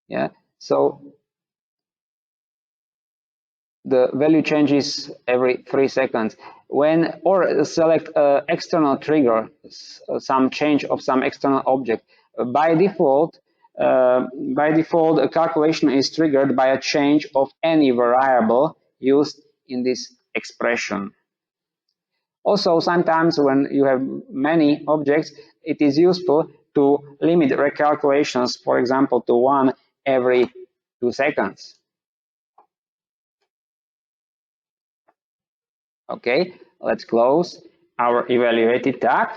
S1: Yeah, so the value changes every 3 seconds. Or select external trigger, some change of some external object. By default, a calculation is triggered by a change of any variable used in this expression. Also, sometimes when you have many objects, it is useful to limit recalculations, for example, to 1 every 2 seconds. Okay, let's close our evaluated tag.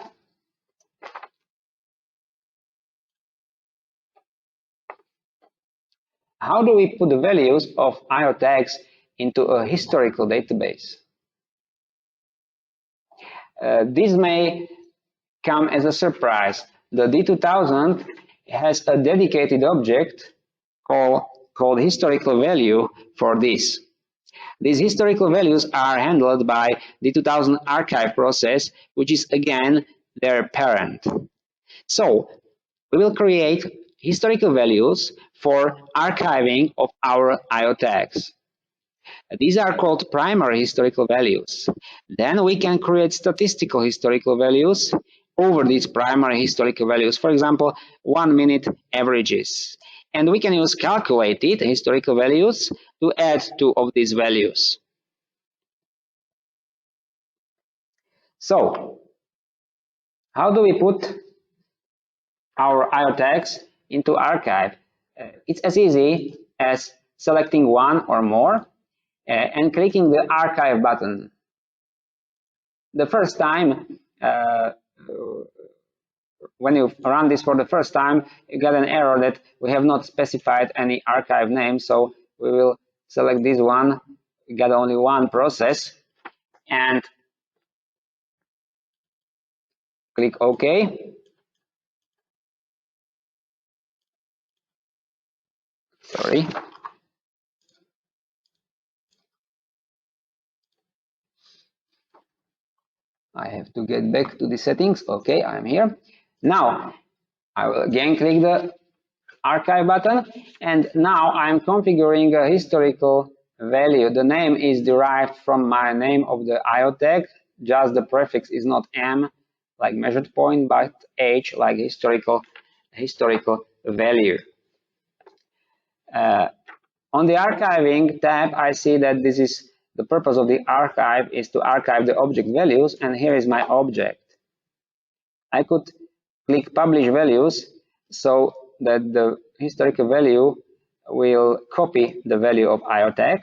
S1: How do we put the values of IO tags into a historical database? This may come as a surprise. The D2000 has a dedicated object called historical value for this. These historical values are handled by the D2000 archive process, which is again their parent. So we will create historical values for archiving of our IO tags. These are called primary historical values. Then we can create statistical historical values over these primary historical values, for example, 1 minute averages. And we can use calculated historical values to add 2 of these values. So, how do we put our IO tags into archive? It's as easy as selecting one or more and clicking the archive button. The first time, when you run this for the first time, you get an error that we have not specified any archive name, so we will select this one, get only one process, and click OK. Sorry. I have to get back to the settings. Okay, I'm here. Now, I will again click the archive button, and now I'm configuring a historical value. The name is derived from my name of the IO tag, just the prefix is not M like measured point, but H like historical value. On the archiving tab, I see that this is the purpose of the archive is to archive the object values, and here is my object. I could click publish values so that the historical value will copy the value of IO tag.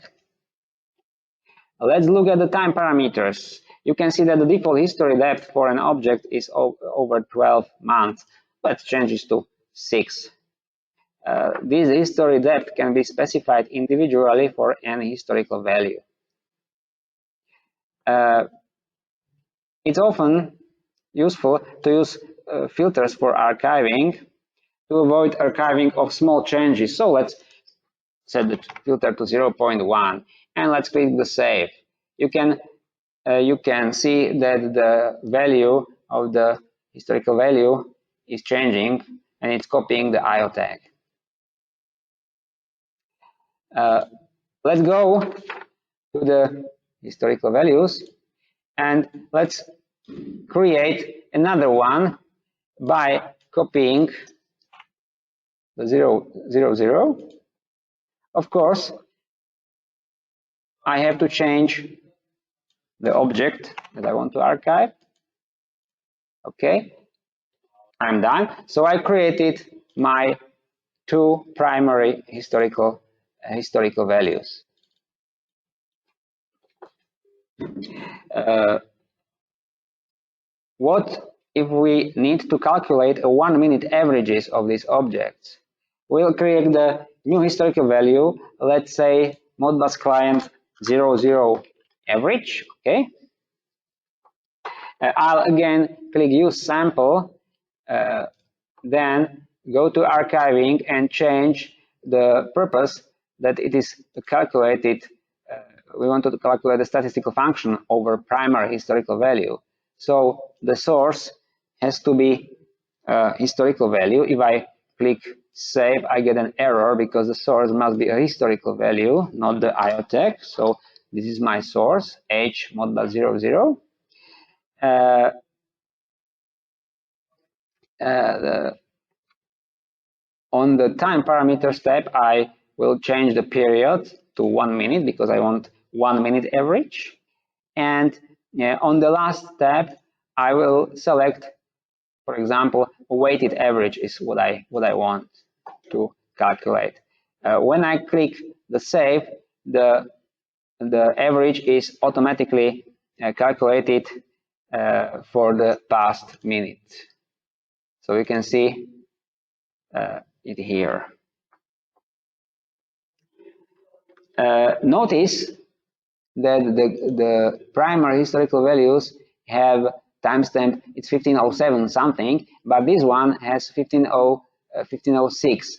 S1: Let's look at the time parameters. You can see that the default history depth for an object is over 12 months. Let's change this to 6. This history depth can be specified individually for any historical value. It's often useful to use filters for archiving to avoid archiving of small changes. So let's set the filter to 0.1 and let's click the save. You can see that the value of the historical value is changing and it's copying the IO tag. Let's go to the historical values and let's create another one by copying the 0, 0, 0. Of course, I have to change the object that I want to archive. Okay, I'm done. So I created my two primary historical values. What if we need to calculate a 1 minute averages of these objects? We'll create the new historical value, let's say Modbus client 00 average, okay? I'll again click use sample, then go to archiving and change the purpose that it is calculated. We want to calculate the statistical function over primary historical value. So the source has to be historical value. If I click save, I get an error because the source must be a historical value, not the IO tag. So this is my source, H Modbus 00. On the time parameters tab, I will change the period to 1 minute because I want 1 minute average. And on the last tab, I will select, for example, weighted average is what I want to calculate. When I click the save, the average is automatically calculated for the past minute. So you can see it here. Notice that the primary historical values have timestamp, it's 1507 something, but this one has 1506.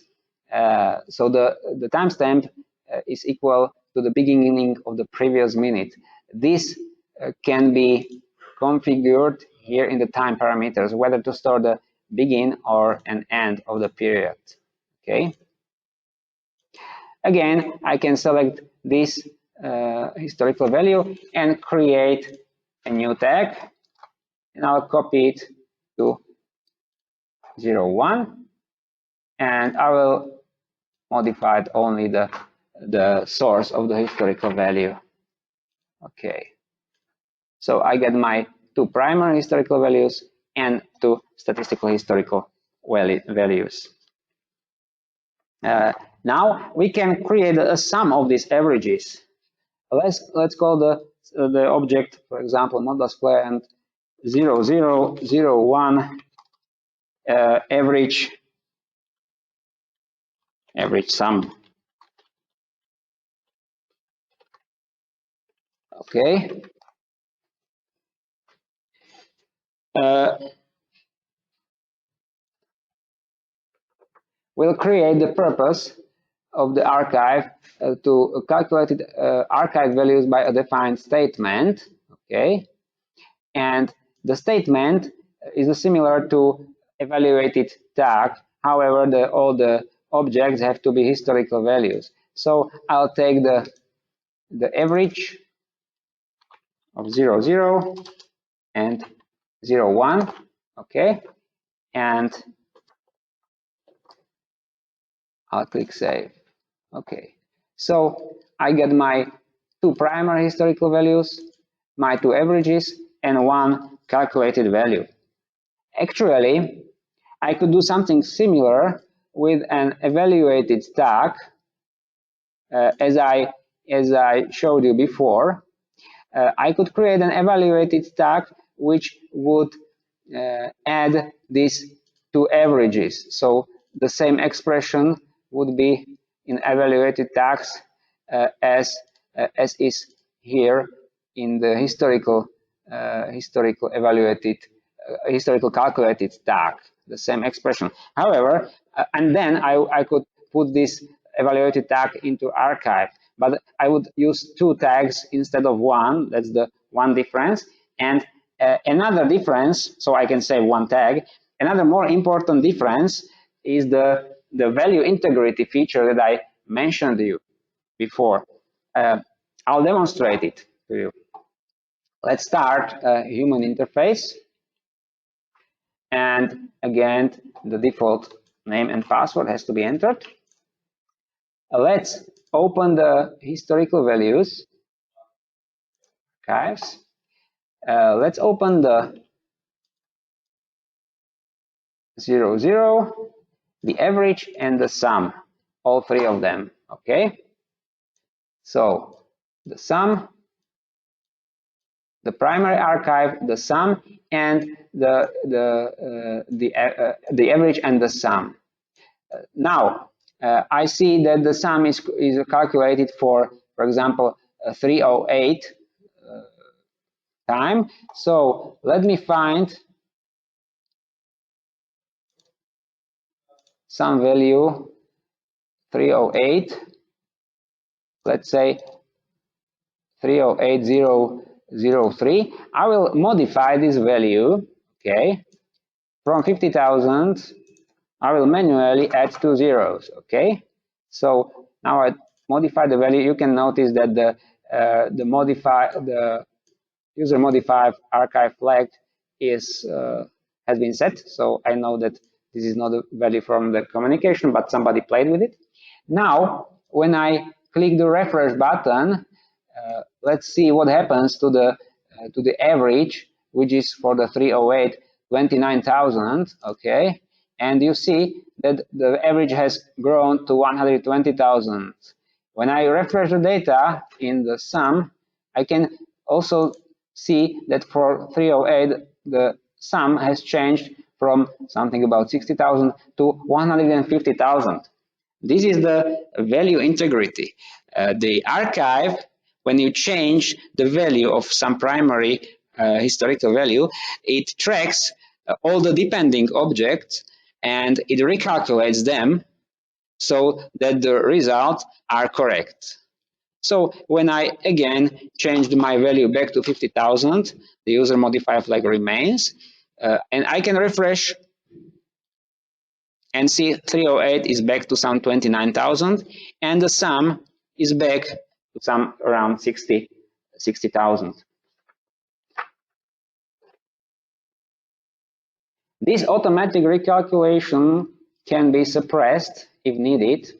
S1: So the timestamp is equal to the beginning of the previous minute. This can be configured here in the time parameters, whether to store the begin or an end of the period. Okay. Again, I can select this historical value and create a new tag, and I'll copy it to 01, and I will modify only the source of the historical value. Okay, so I get my two primary historical values and two statistical historical values. Now we can create a sum of these averages. Let's call the object, for example, Modbus client 0001 average sum. Okay. We'll create the purpose of the archive to calculate archive values by a defined statement. Okay. And the statement is similar to evaluated tag. However, all the objects have to be historical values. So I'll take the average of 0, 0 and 0, 1. Okay. And I'll click save. Okay. So I get my two primary historical values, my two averages, and one calculated value. Actually, I could do something similar with an evaluated tag, as I showed you before. I could create an evaluated tag which would add these two averages. So the same expression would be in evaluated tags as is here in the historical evaluated historical calculated tag, the same expression. However, and then I could put this evaluated tag into archive, but I would use two tags instead of one. That's the one difference. And another difference, so I can say one tag, another more important difference is the value integrity feature that I mentioned to you before. I'll demonstrate it to you. Let's start a human interface. And again, the default name and password has to be entered. Let's open the historical values archives. Let's open the 0, 0, the average, and the sum, all three of them. Okay. So the sum, the primary archive, the sum, and the average and the sum. Now I see that the sum is calculated for example 308 time. So let me find some value 308. Let's say 308003. I will modify this value. Okay, from 50,000 I will manually add two zeros. Okay, so now I modify the value. You can notice that the user modified archive flag is has been set. So I know that this is not a value from the communication, but somebody played with it. Now, when I click the refresh button, let's see what happens to the average, which is for the 308 29,000. Okay, and you see that the average has grown to 120,000. When I refresh the data in the sum, I can also see that for 308 the sum has changed from something about 60,000 to 150,000. This is the value integrity. The archive, when you change the value of some primary historical value, it tracks all the depending objects and it recalculates them so that the results are correct. So when I again changed my value back to 50,000, the user modifier flag remains, and I can refresh and see 308 is back to some 29,000, and the sum is back to some around 60,000. This automatic recalculation can be suppressed if needed.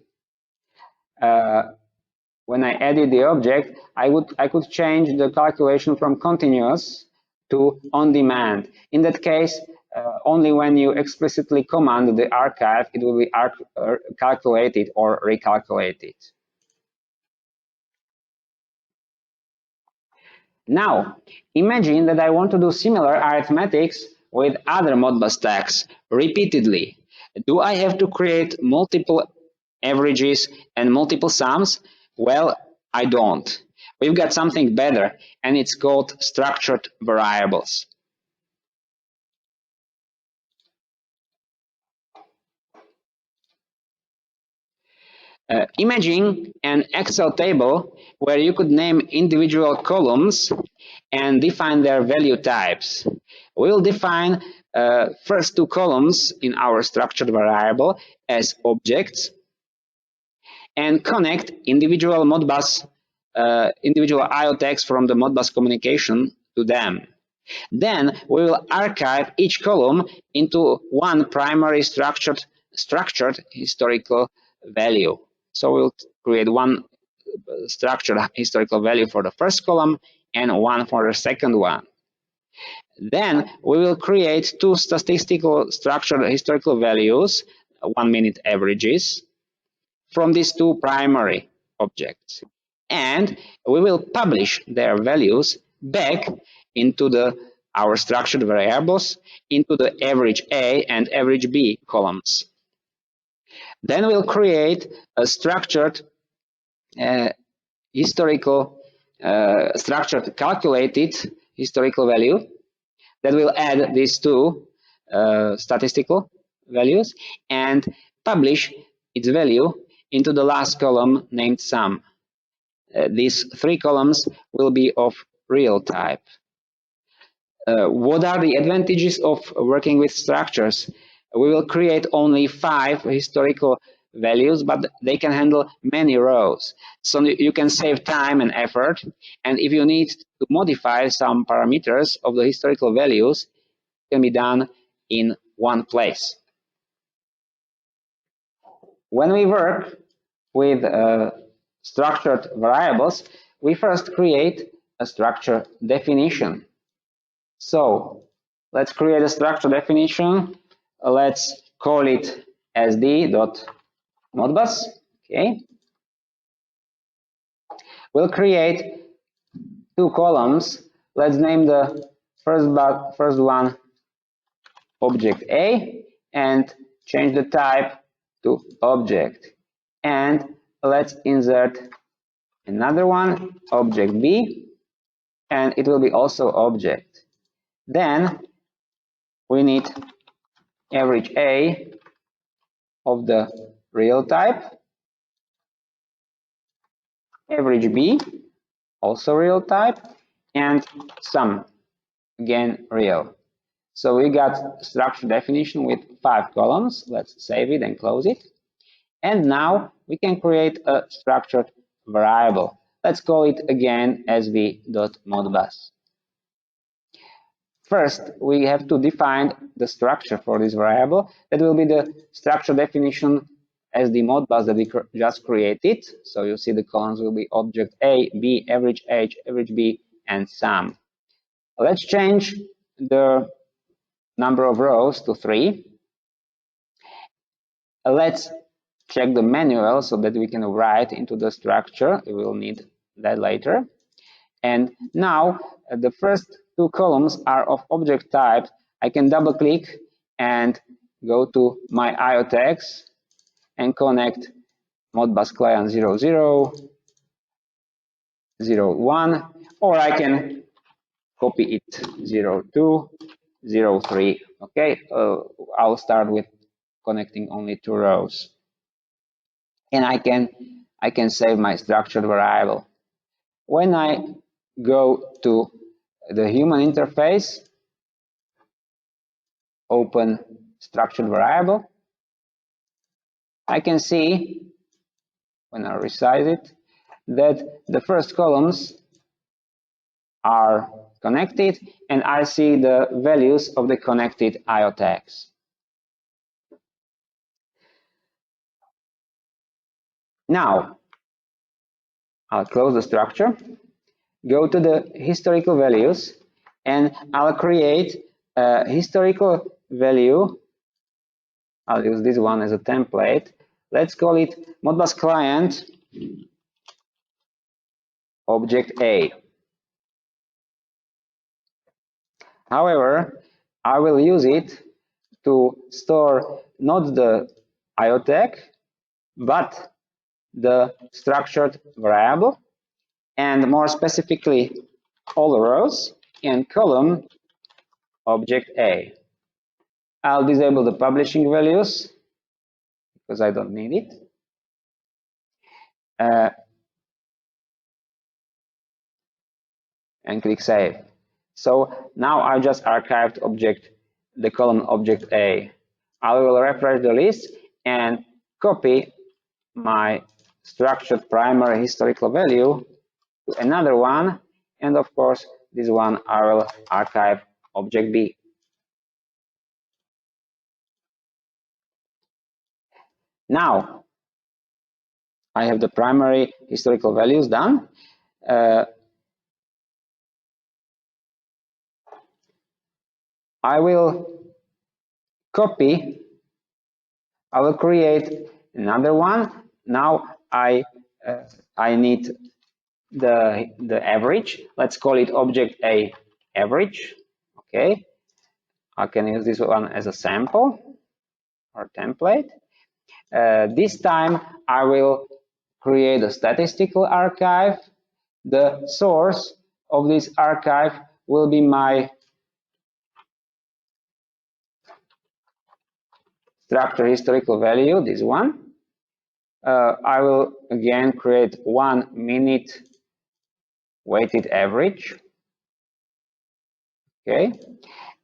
S1: When I edit the object, I could change the calculation from continuous to on demand. In that case, only when you explicitly command the archive, it will be calculated or recalculated. Now, imagine that I want to do similar arithmetics with other Modbus tags repeatedly. Do I have to create multiple averages and multiple sums? Well, I don't. we've got something better, and it's called structured variables. Imagine an Excel table where you could name individual columns and define their value types. We'll define first two columns in our structured variable as objects and connect individual Modbus, individual IO tags from the Modbus communication to them. Then we will archive each column into one primary structured historical value. So we'll create one structured historical value for the first column and one for the second one. Then we will create two statistical structured historical values, 1 minute averages, from these two primary objects. And we will publish their values back into our structured variables into the average A and average B columns. Then we'll create a structured structured calculated historical value that will add these two statistical values and publish its value into the last column named sum. These three columns will be of real type. What are the advantages of working with structures? We will create only 5 historical values, but they can handle many rows. So you can save time and effort. And if you need to modify some parameters of the historical values, it can be done in one place. When we work with structured variables, we first create a structure definition. So let's create a structure definition. Let's call it sd.modbus. Okay. We'll create 2 columns. Let's name the first one object A and change the type to object. And let's insert another one, object B, and it will be also object. Then we need average A of the real type, average B, also real type, and sum, again real. So we got structure definition with 5 columns. Let's save it and close it. And now we can create a structured variable. Let's call it again sv.modbus. First, we have to define the structure for this variable. That will be the structure definition as the Modbus that we just created. So you see the columns will be object A, B, average H, average B, and sum. Let's change the number of rows to 3. Let's check the manual so that we can write into the structure. We will need that later. And now the first 2 columns are of object type. I can double click and go to my IO tags and connect Modbus client 00, 01, or I can copy it 02, 03. Okay, I'll start with connecting only 2 rows. And I can save my structured variable. When I go to the human interface, open structured variable, I can see, when I resize it, that the first columns are connected, and I see the values of the connected IO tags. Now, I'll close the structure, go to the historical values, and I'll create a historical value. I'll use this one as a template. Let's call it Modbus client object A. However, I will use it to store not the IO tag, but the structured variable. and more specifically all rows, and column object A. I'll disable the publishing values because I don't need it. And click Save. So now I just archived the column object A. I will refresh the list and copy my structured primary historical value to another one, and of course this one I will archive object B. Now I have the primary historical values done. I will create another one. Now I need the average. Let's call it object A average. Okay, I can use this one as a sample or template. This time I will create a statistical archive. The source of this archive will be my structure historical value, this one. I will again create 1 minute weighted average. Okay,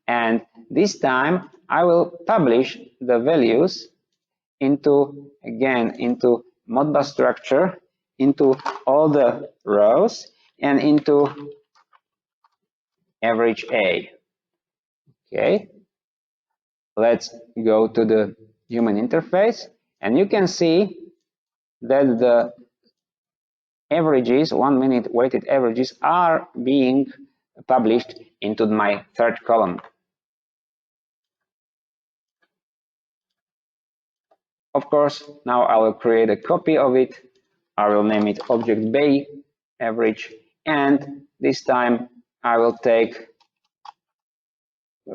S1: and this time I will publish the values into Modbus structure, into all the rows, and into average A. Okay, let's go to the human interface, and you can see that the averages, 1 minute weighted averages, are being published into my third column. Of course, now I will create a copy of it. I will name it object B average, and this time I will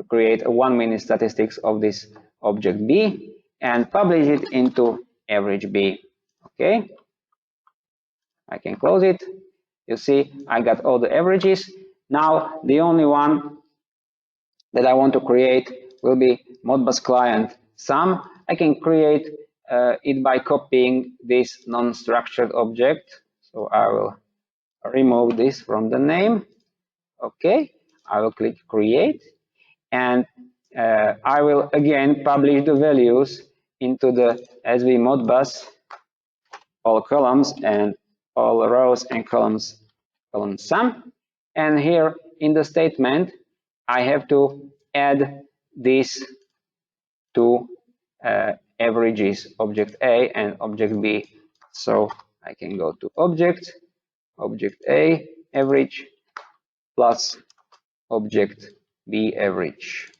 S1: create a 1 minute statistics of this object B and publish it into average B. Okay, I can close it. You see, I got all the averages. Now the only one that I want to create will be Modbus client sum. I can create it by copying this non-structured object. So I will remove this from the name. Okay, I will click create, and I will again publish the values into the SV Modbus, all columns and all rows and columns, column sum. And here in the statement, I have to add these two averages, object A and object B. So I can go to object A average plus object B average.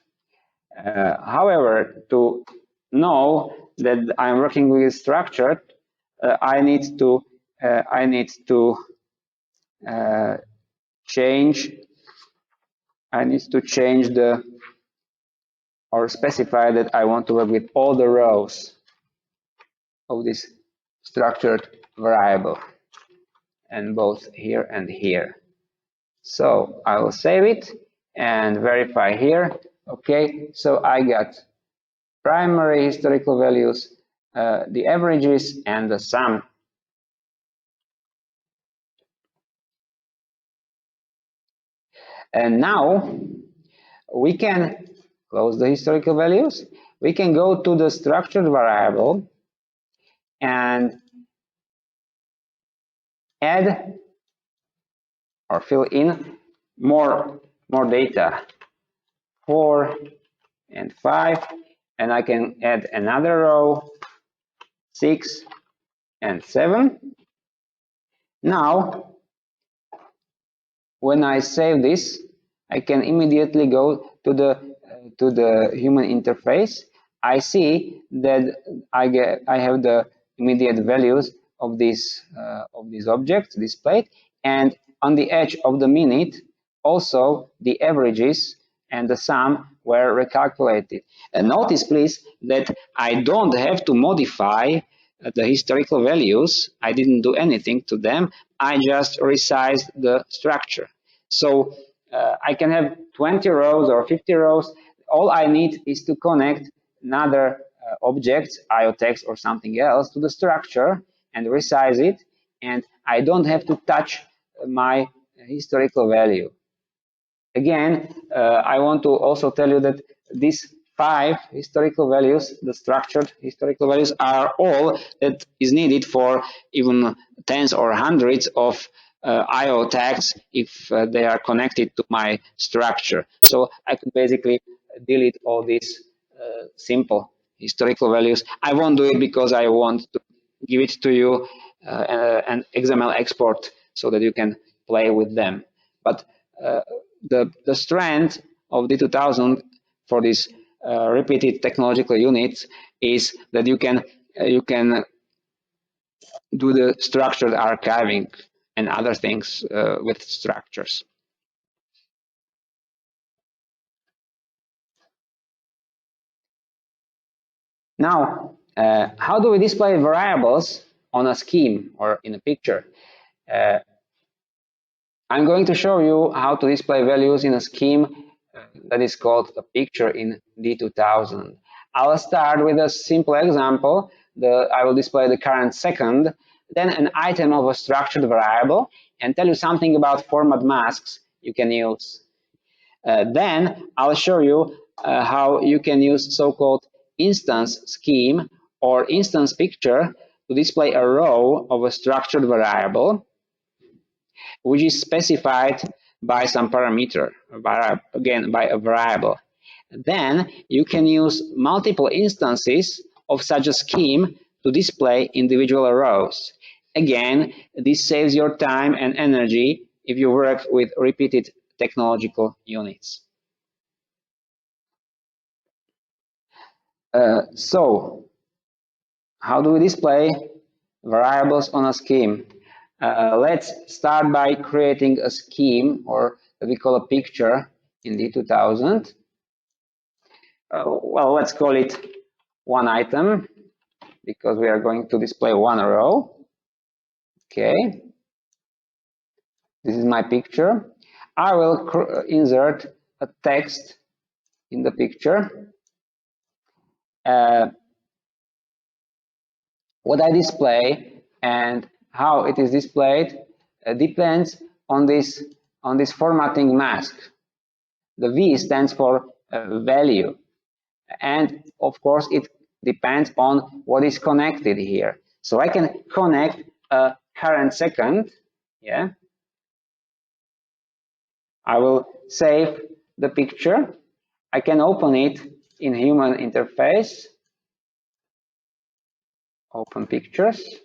S1: However, to know that I'm working with structured, I need to change the, or specify that I want to work with all the rows of this structured variable, and both here and here. So I will save it and verify here. Okay, so I got primary historical values, the averages, and the sum. And now we can close the historical values. We can go to the structured variable and add or fill in more data, 4 and 5, and I can add another row, 6 and 7. Now when I save this, I can immediately go to the human interface. I see that I have the immediate values of these objects displayed, and on the edge of the minute also the averages and the sum were recalculated. And notice please that I don't have to modify the historical values. I didn't do anything to them. I just resized the structure. So I can have 20 rows or 50 rows. All I need is to connect another object, IO text or something else, to the structure and resize it. And I don't have to touch my historical value. Again, I want to also tell you that these 5 historical values, the structured historical values, are all that is needed for even tens or hundreds of IO tags if they are connected to my structure. So I could basically delete all these simple historical values. I won't do it because I want to give it to you an XML export so that you can play with them. But the strength of D2000 for this repeated technological units is that you can do the structured archiving and other things with structures. Now, how do we display variables on a scheme or in a picture? I'm going to show you how to display values in a scheme that is called a picture in D2000. I'll start with a simple example. I will display the current second, then an item of a structured variable, and tell you something about format masks you can use. Then I'll show you how you can use so-called instance scheme or instance picture to display a row of a structured variable, which is specified by some parameter, again by a variable. Then you can use multiple instances of such a scheme to display individual rows. Again, this saves your time and energy if you work with repeated technological units. So, how do we display variables on a scheme? Let's start by creating a scheme, or what we call a picture in D2000. Well, let's call it one item, because we are going to display one row. Okay, this is my picture. I will insert a text in the picture. What I display and how it is displayed depends on this formatting mask. The V stands for value, and of course it depends on what is connected here. So I can connect a current second. Yeah, I will save the picture. I can open it in human interface. Open pictures.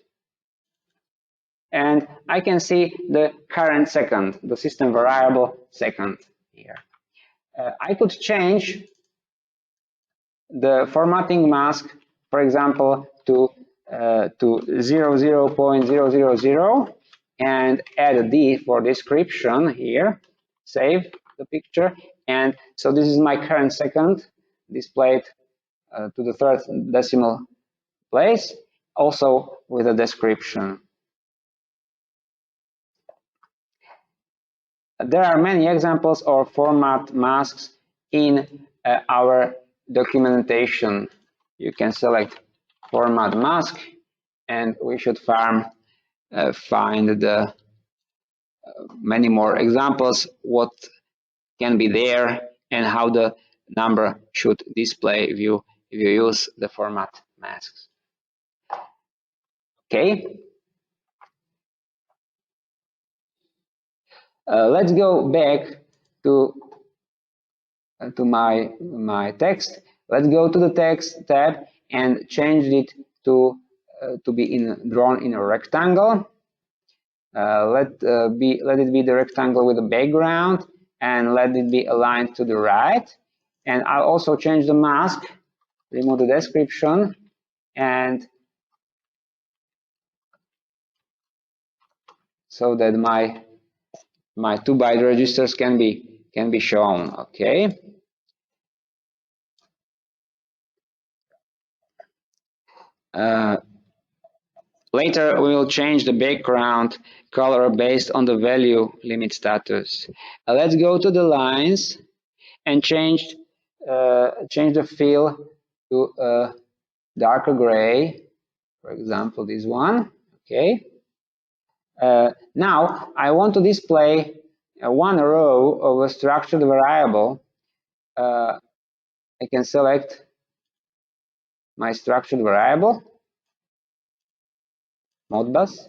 S1: And I can see the current second, the system variable second here. I could change the formatting mask, for example, to 00.000 and add a D for description here. Save the picture, and so this is my current second displayed to the third decimal place, also with a description. There are many examples of format masks in our documentation. You can select format mask, and we should find the many more examples, what can be there, and how the number should display if you use the format masks. Okay. Let's go back to my text. Let's go to the text tab and change it to be drawn in a rectangle. Let it be the rectangle with a background, and let it be aligned to the right. And I'll also change the mask, remove the description, and so that my 2-byte registers can be shown. Okay. Later, we will change the background color based on the value limit status. Let's go to the lines and change the fill to darker gray, for example, this one. Okay. Now, I want to display one row of a structured variable. I can select my structured variable, Modbus,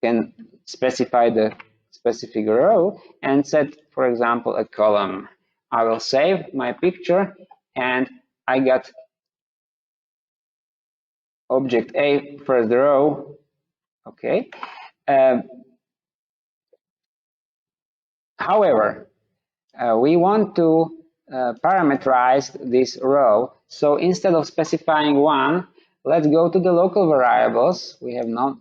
S1: can specify the specific row and set, for example, a column. I will save my picture and I got object A, first row. Okay. However, we want to parameterize this row. So instead of specifying one, let's go to the local variables. We have none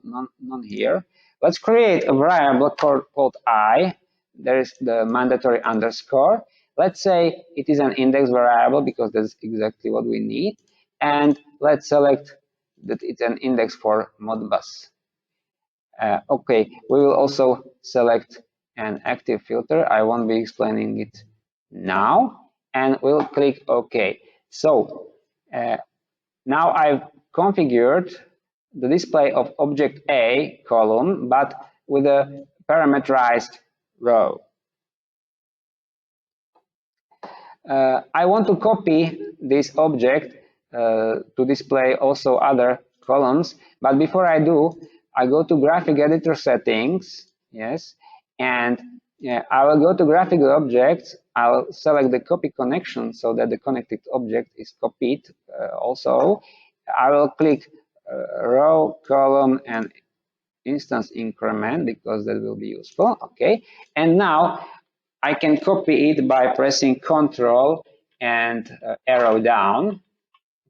S1: here. Let's create a variable called I. There is the mandatory underscore. Let's say it is an index variable because that's exactly what we need. And let's select that it's an index for Modbus. Okay, we will also select an active filter. I won't be explaining it now, and we'll click OK. So now I've configured the display of object A column, but with a parameterized row. I want to copy this object to display also other columns, but before I do, I go to graphic editor settings, yes, and I will go to graphical objects. I'll select the copy connection so that the connected object is copied also. I will click row, column, and instance increment because that will be useful, okay, and now I can copy it by pressing Ctrl and arrow down.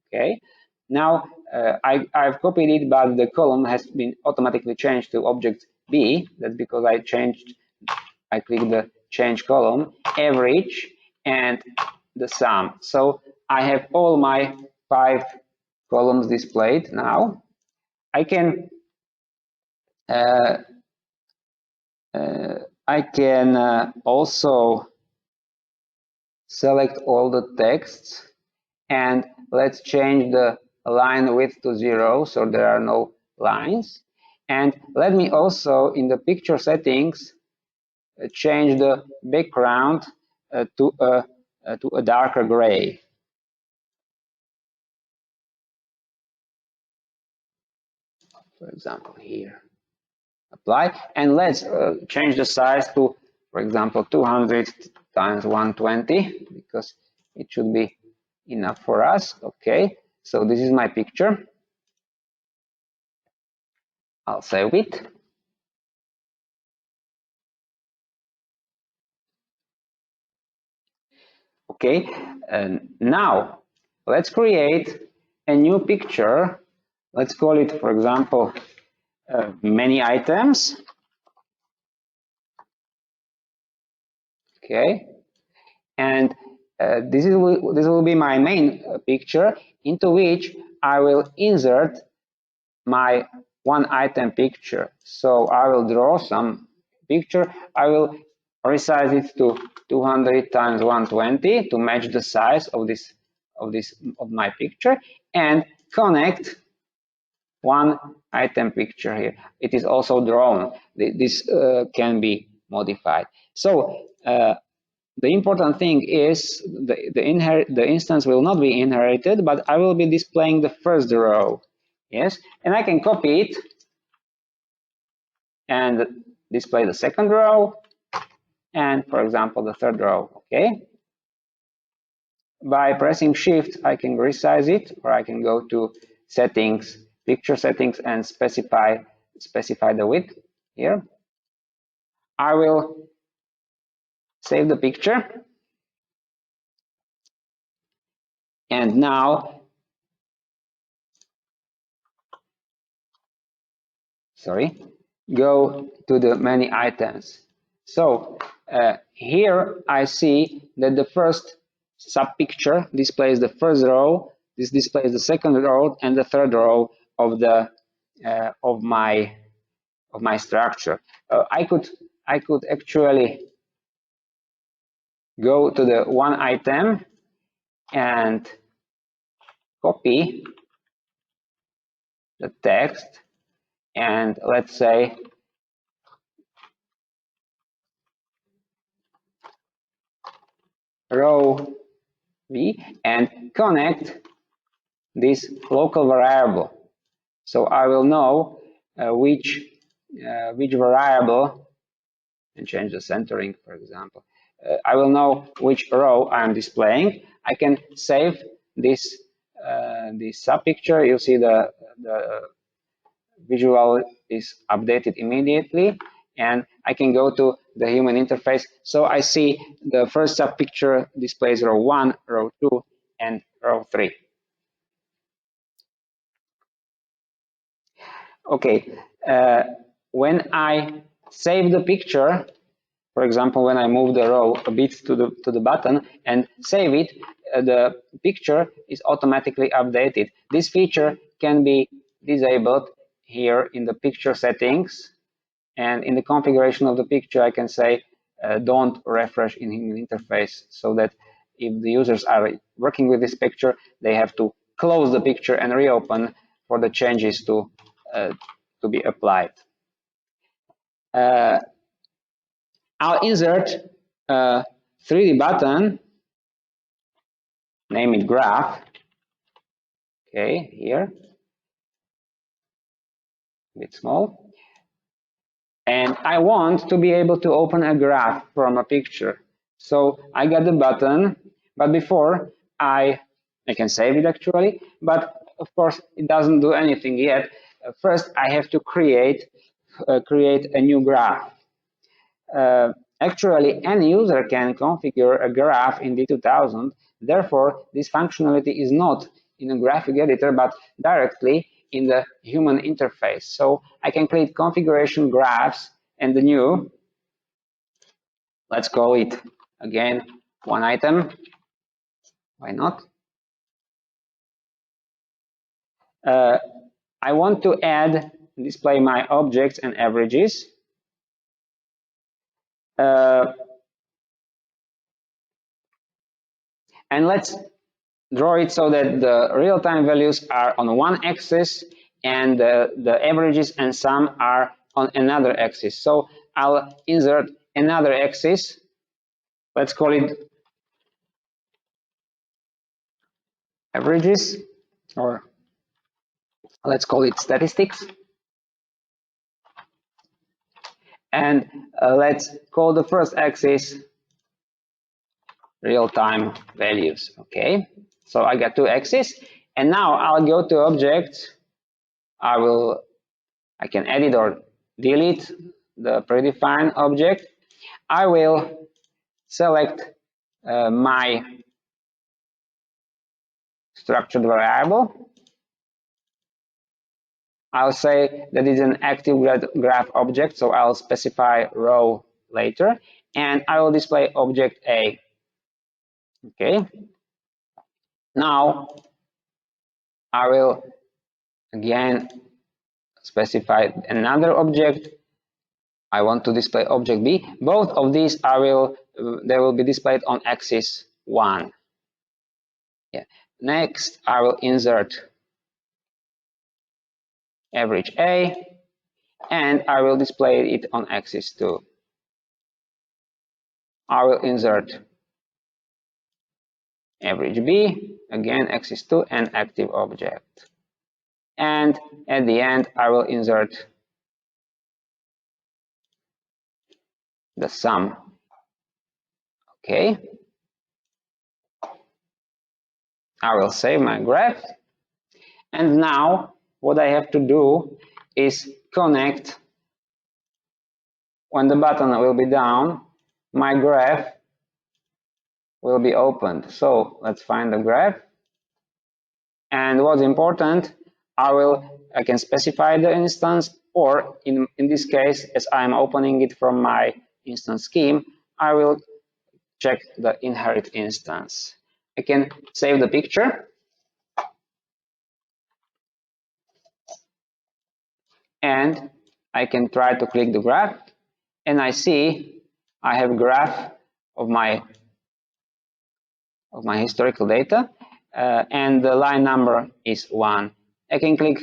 S1: Okay. Now I've copied it, but the column has been automatically changed to object B. That's because I clicked the change column, average, and the sum. So I have all my 5 columns displayed now. I can also select all the texts, and let's change the line width to 0 so there are no lines. And let me also, in the picture settings, change the background to a darker gray. For example, here. Apply, and let's change the size to, for example, 200 times 120 because it should be enough for us. Okay, so this is my picture. I'll save it. Okay, and now let's create a new picture. Let's call it, for example, many items. Okay, and this will be my main picture into which I will insert my one item picture. So I will draw some picture. I will resize it to 200 times 120 to match the size of my picture, and connect one item picture here. It is also drawn. This can be modified. So the important thing is the instance will not be inherited, but I will be displaying the first row. Yes, and I can copy it and display the second row and, for example, the third row. Okay. By pressing Shift, I can resize it, or I can go to settings, picture settings, and specify the width here. I will save the picture, and now, go to the many items. So here I see that the first sub-picture displays the first row, this displays the second row and the third row of the of my structure. I could actually go to the one item and copy the text, and let's say row v, and connect this local variable. So I will know which variable, and change the centering, for example. I will know which row I am displaying. I can save this sub picture. You see the visual is updated immediately, and I can go to the human interface. So I see the first sub picture displays row 1, row 2, and row 3. Okay, when I save the picture, for example, when I move the row a bit to the button and save it, the picture is automatically updated. This feature can be disabled here in the picture settings, and in the configuration of the picture I can say don't refresh in human interface, so that if the users are working with this picture, they have to close the picture and reopen for the changes to be applied. I'll insert a 3D button, name it graph. Okay, here, a bit small. And I want to be able to open a graph from a picture. So I got the button, but before I can save it actually, but of course it doesn't do anything yet. First I have to create a new graph. Actually, any user can configure a graph in D2000. Therefore, this functionality is not in a graphic editor, but directly in the human interface. So I can create configuration graphs and the new, let's call it again one item. Why not? I want to display my objects and averages. And let's draw it so that the real-time values are on one axis and the averages and sum are on another axis. So I'll insert another axis. Let's call it averages, or let's call it statistics. And let's call the first axis real-time values. Okay, so I got two axes, and now I'll go to objects. I can edit or delete the predefined object. I will select my structured variable. I'll say that it's an active graph object, so I'll specify row later, and I will display object A. Okay. Now I will again specify another object. I want to display object B. Both of these they will be displayed on axis 1. Yeah. Next, I will insert average A, and I will display it on axis 2. I will insert average B, again axis 2, and active object. And at the end, I will insert the sum. Okay. I will save my graph. And now what I have to do is connect, when the button will be down, my graph will be opened. So let's find the graph. And what's important, I can specify the instance, or in this case, as I'm opening it from my instance scheme, I will check the inherit instance. I can save the picture. and I can try to click the graph, and I see I have a graph of my historical data, and the line number is 1. I can click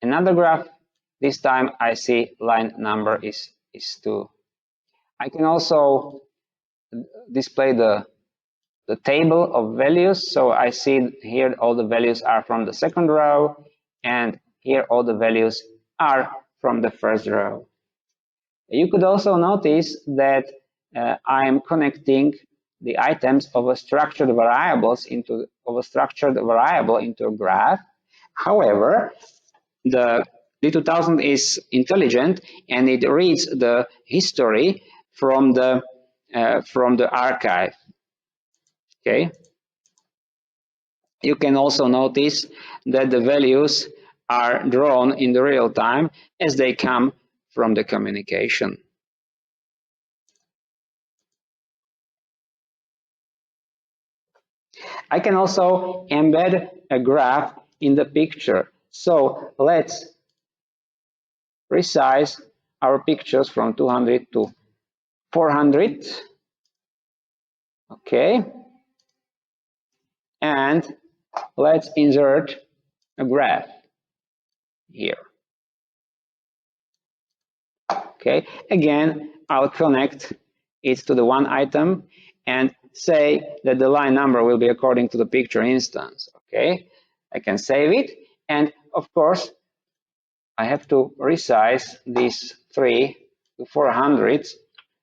S1: another graph. This time I see line number is 2. I can also display the table of values. So I see here all the values are from the second row, and here all the values are from the first row. You could also notice that I am connecting the items of a structured variable into a graph. However, the D2000 is intelligent, and it reads the history from the archive. Okay. You can also notice that the values are drawn in the real time as they come from the communication. I can also embed a graph in the picture. So let's resize our pictures from 200 to 400. Okay. And let's insert a graph here. Okay. Again, I'll connect it to the one item and say that the line number will be according to the picture instance. Okay. I can save it. And of course, I have to resize these 3 to 400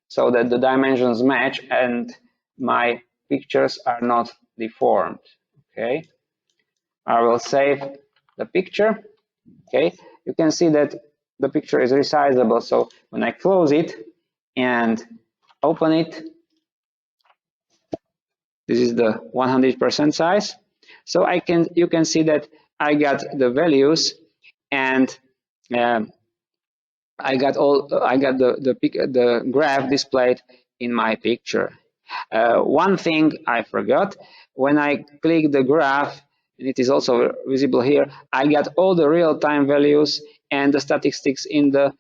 S1: so that the dimensions match and my pictures are not deformed. Okay, I will save the picture. Okay, you can see that the picture is resizable. So when I close it and open it, this is the 100% size. So you can see that I got the values, and I got the graph displayed in my picture. One thing I forgot, when I click the graph, and it is also visible here, I got all the real-time values and the statistics in the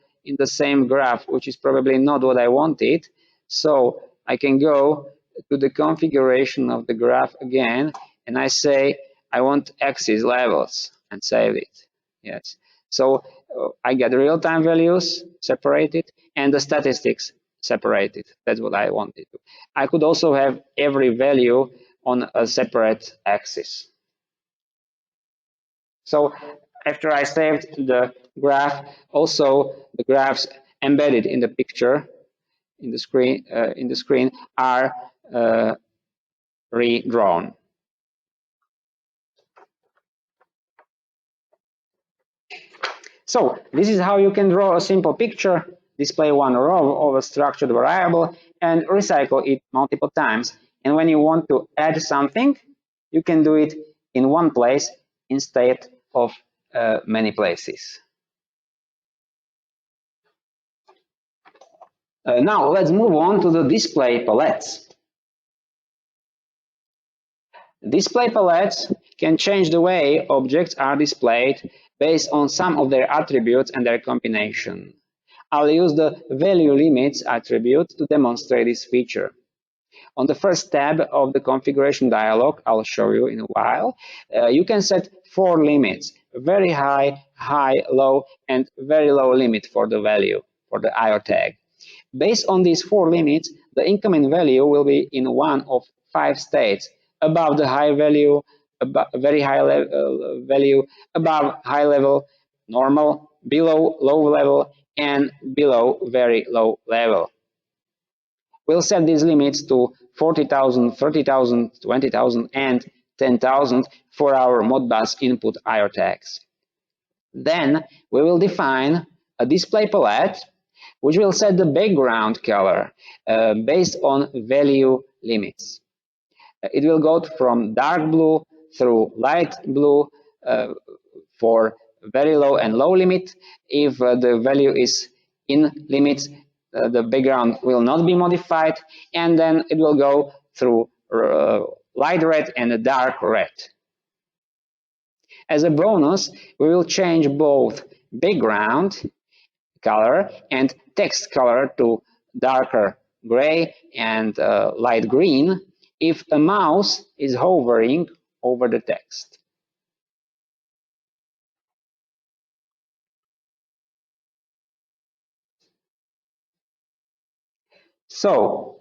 S1: same graph, which is probably not what I wanted. So I can go to the configuration of the graph again, and I say I want axis levels, and save it. Yes. So I get real-time values separated and the statistics separated. That's what I wanted to. I could also have every value on a separate axis. So after I saved the graph, also the graphs embedded in the picture, in the screen, are redrawn. So this is how you can draw a simple picture, display one row of a structured variable, and recycle it multiple times. And when you want to add something, you can do it in one place instead of many places. Now let's move on to the display palettes. Display palettes can change the way objects are displayed based on some of their attributes and their combination. I'll use the value limits attribute to demonstrate this feature. On the first tab of the configuration dialog, I'll show you in a while, you can set 4 limits: very high, high, low, and very low limit for the value, for the IO tag. Based on these 4 limits, the incoming value will be in one of 5 states: above the high value, above very high value, above high level, normal, below low level, and below very low level. We'll set these limits to 40,000, 30,000, 20,000, and 10,000 for our Modbus input IO tags. Then we will define a display palette which will set the background color based on value limits. It will go from dark blue through light blue for very low and low limit. If the value is in limits, the background will not be modified, and then it will go through light red and dark red. As a bonus, we will change both background color and text color to darker gray and light green if a mouse is hovering over the text. So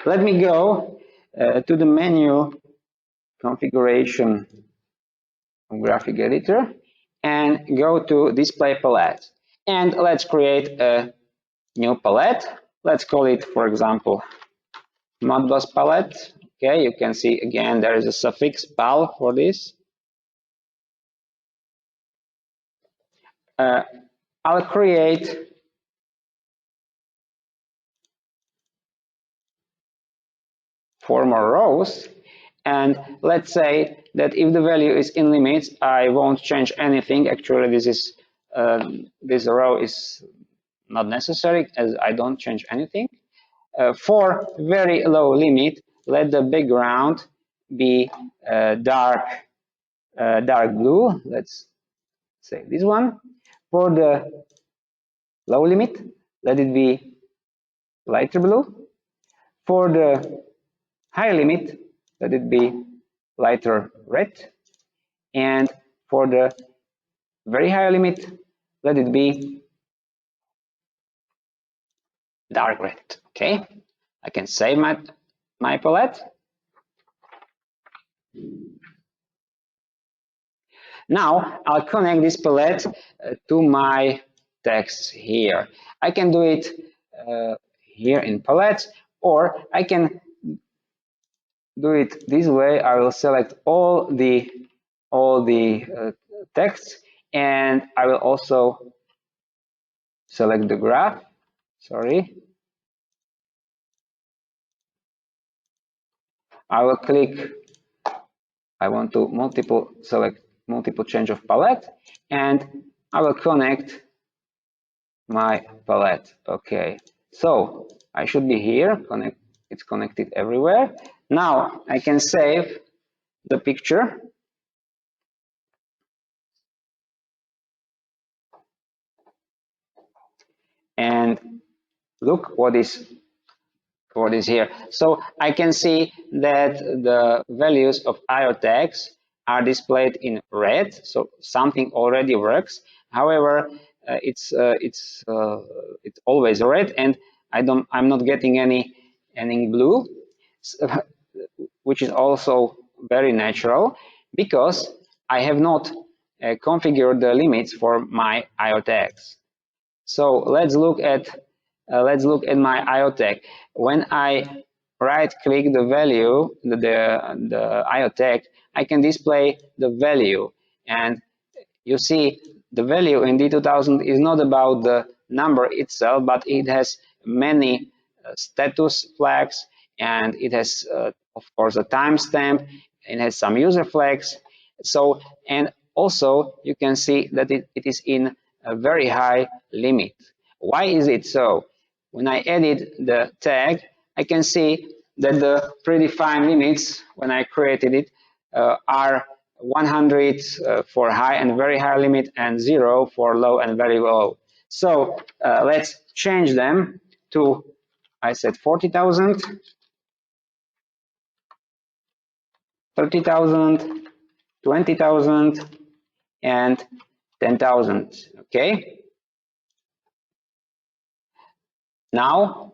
S1: let me go to the menu configuration of graphic editor and go to display palette. And let's create a new palette. Let's call it, for example, Modbus palette. Okay, you can see again there is a suffix pal for this. I'll create four more rows, and let's say that if the value is in limits, I won't change anything. Actually, this row is not necessary as I don't change anything. For very low limit, let the background be dark blue. Let's say this one. For the low limit, let it be lighter blue. For the high limit, let it be lighter red. And for the very high limit, let it be dark red. Okay, I can save my palette. Now I'll connect this palette to my text here. I can do it here in palette, or I can do it this way. I will select all the text, and I will also select the graph. Sorry. I will click. I want to select multiple change of palette, and I will connect my palette. Okay, so I should be here. It's connected everywhere. Now I can save the picture. And look what is here. So I can see that the values of IO tags are displayed in red. So something already works. However, it's always red, and I'm not getting any blue, which is also very natural because I have not configured the limits for my IO tags. So let's look at my IO tag. When I right-click the value, the IO tag, I can display the value, and you see the value in D2000 is not about the number itself, but it has many status flags, and it has, of course, a timestamp. It has some user flags. So, and also you can see that it is in a very high limit. Why is it so? When I edit the tag, I can see that the predefined limits, when I created it, are 100 for high and very high limit, and 0 for low and very low. So let's change them to, I said 40,000, 30,000, 20,000, and 10,000. Okay. Now,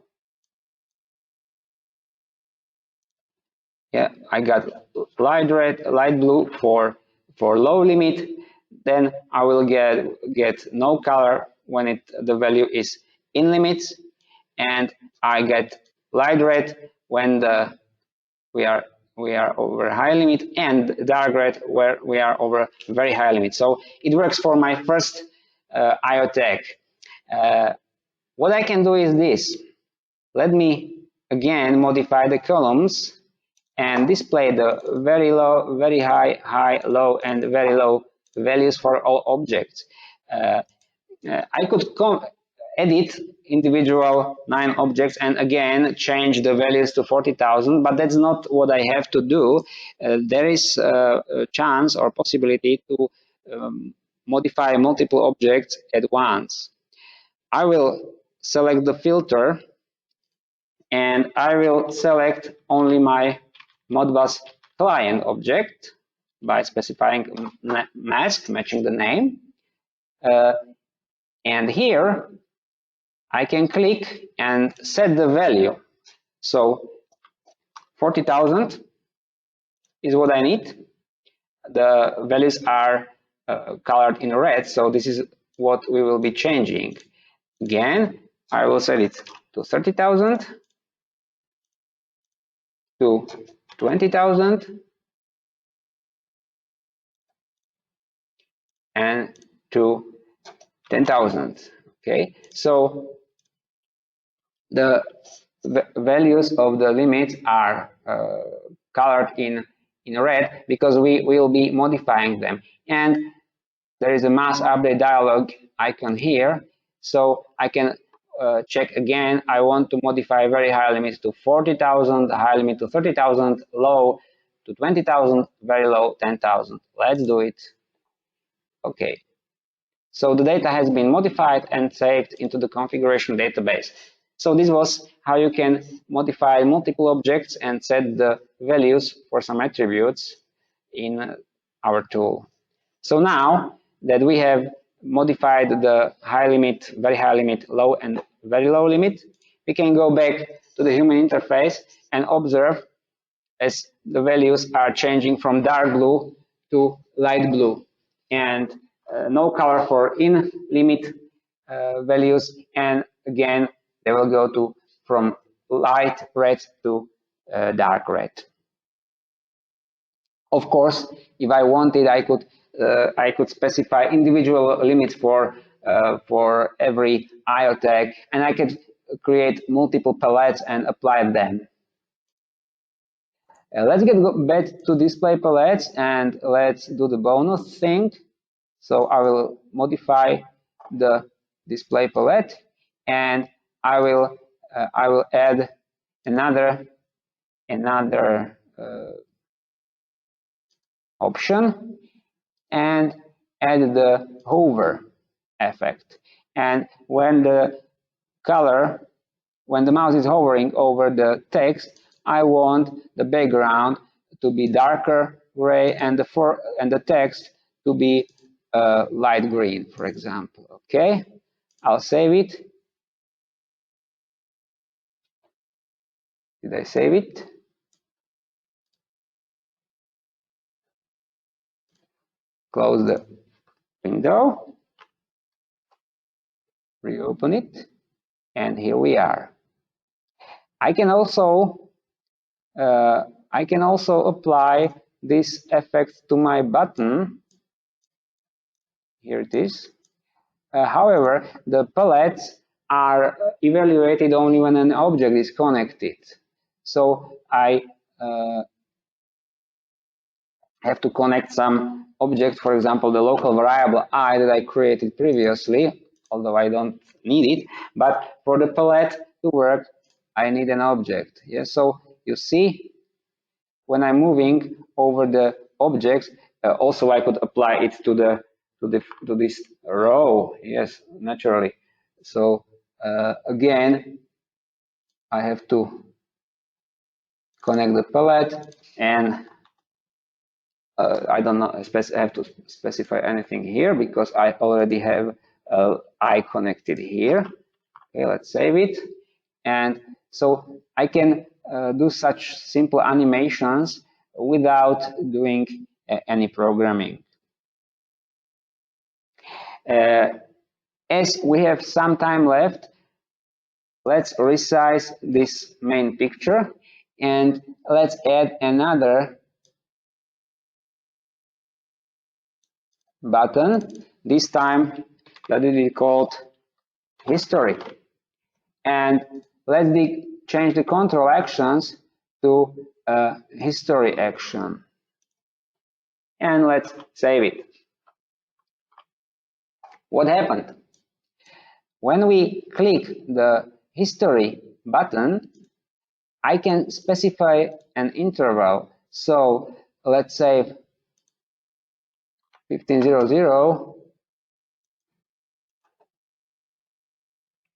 S1: yeah, I got light red, light blue for low limit. Then I will get no color when the value is in limits, and I get light red when we are over high limit, and dark red where we are over very high limit. So it works for my first IO tag. What I can do is this. Let me again modify the columns and display the very low, very high, high, low, and very low values for all objects. I could edit individual 9 objects and again change the values to 40,000, but that's not what I have to do. There is a chance or possibility to modify multiple objects at once. I will select the filter and I will select only my Modbus client object by specifying mask, matching the name. And here I can click and set the value. So 40,000 is what I need. The values are colored in red, so this is what we will be changing. Again, I will set it to 30,000, to 20,000, and to 10,000. Okay, so the values of the limits are colored in red because we will be modifying them. And there is a mass update dialog icon here, so I can check again. I want to modify very high limits to 40,000, high limit to 30,000, low to 20,000, very low 10,000. Let's do it. Okay. So the data has been modified and saved into the configuration database. So this was how you can modify multiple objects and set the values for some attributes in our tool. So now that we have modified the high limit, very high limit, low and very low limit, we can go back to the human interface and observe as the values are changing from dark blue to light blue, and no color for in limit values, and again they will go to from light red to dark red. Of course, if I wanted, I could specify individual limits for every IO tag, and I could create multiple palettes and apply them. Let's get back to display palettes and let's do the bonus thing. So I will modify the display palette and I will add another option and add the hover effect. And when the mouse is hovering over the text, I want the background to be darker gray and the text to be light green, for example. Okay, I'll save it. Did I save it? Close the window, reopen it, and here we are. I can also apply this effect to my button. Here it is. However, the palettes are evaluated only when an object is connected. So I have to connect some object, for example, the local variable I that I created previously, although I don't need it. But for the palette to work, I need an object. Yes, so you see, when I'm moving over the objects, also I could apply it to this row. Yes, naturally. So again, I have to connect the palette, and I don't know. I have to specify anything here because I already have I connected here. Okay, let's save it. And so I can do such simple animations without doing any programming. As we have some time left, let's resize this main picture and let's add another button. This time let it be called history. And let's change the control actions to history action. And let's save it. What happened? When we click the history button, I can specify an interval. So let's say 1500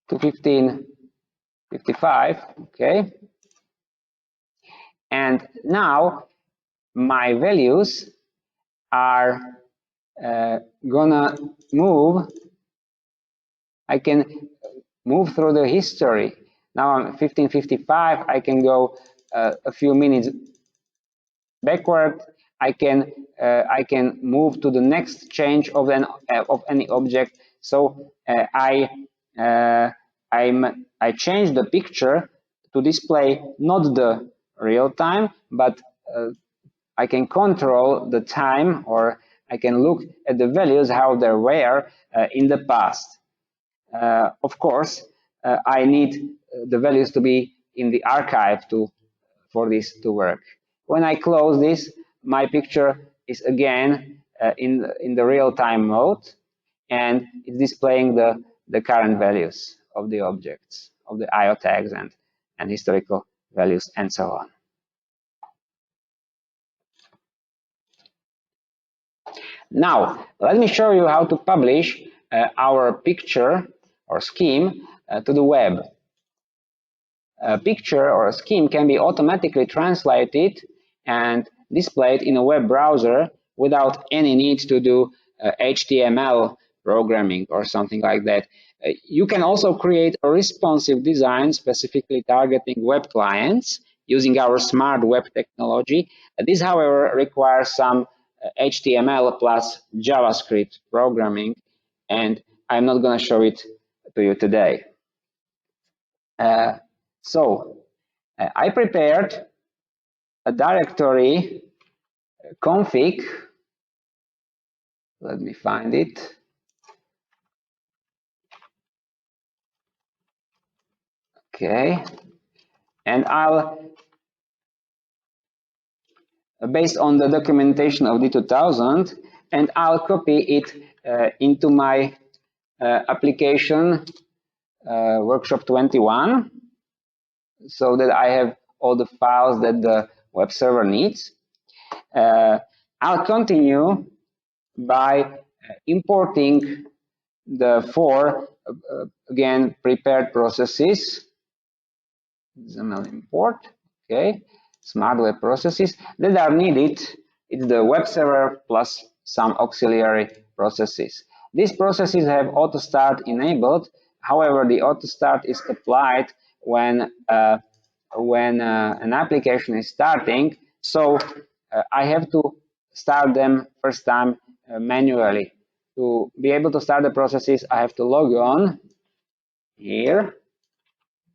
S1: to 1555, okay. And now my values are gonna move. I can move through the history. Now I'm 1555. I can go a few minutes backward. I can move to the next change of any object. So I change the picture to display not the real time, but I can control the time, or I can look at the values how they were in the past. Of course, I need the values to be in the archive for this to work. When I close this, my picture is again in the real-time mode, and it's displaying the current values of the objects, of the IO tags and historical values and so on. Now, let me show you how to publish our picture or scheme to the web. A picture or a scheme can be automatically translated and displayed in a web browser without any need to do HTML programming or something like that. You can also create a responsive design specifically targeting web clients using our smart web technology. This, however, requires some HTML plus JavaScript programming, and I'm not going to show it to you today. I prepared a directory config. Let me find it. Okay, and I'll, based on the documentation of D2000, and I'll copy it into my application workshop 21, so that I have all the files that the web server needs. I'll continue by importing the four, again, prepared processes. XML import, okay, smart web processes that are needed. It's the web server plus some auxiliary processes. These processes have auto start enabled. However, the auto start is applied when an application is starting. So I have to start them first time manually. To be able to start the processes, I have to log on here.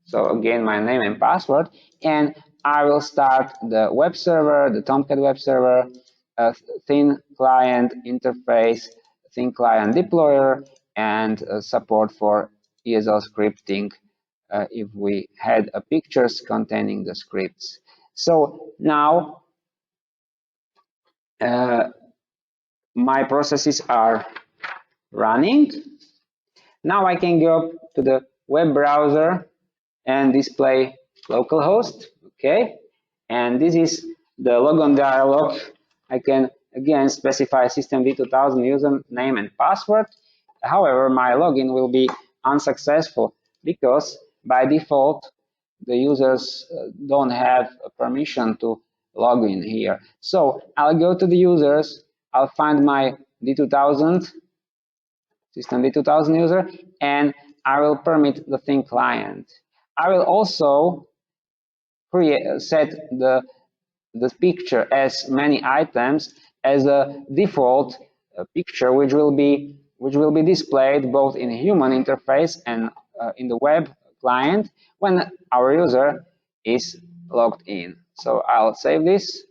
S1: So again, my name and password, and I will start the web server, the Tomcat web server, thin client interface, thin client deployer, and support for ESL scripting if we had pictures containing the scripts. So now my processes are running. Now I can go to the web browser and display localhost, okay? And this is the logon dialog. I can again specify system D2000 username and password. However, my login will be unsuccessful because by default the users don't have permission to log in here. So I'll go to the users, I'll find my D2000 system D2000 user, and I will permit the thin client. I will also set the picture as many items as a default picture, which will be displayed both in human interface and in the web client when our user is logged in. So I'll save this.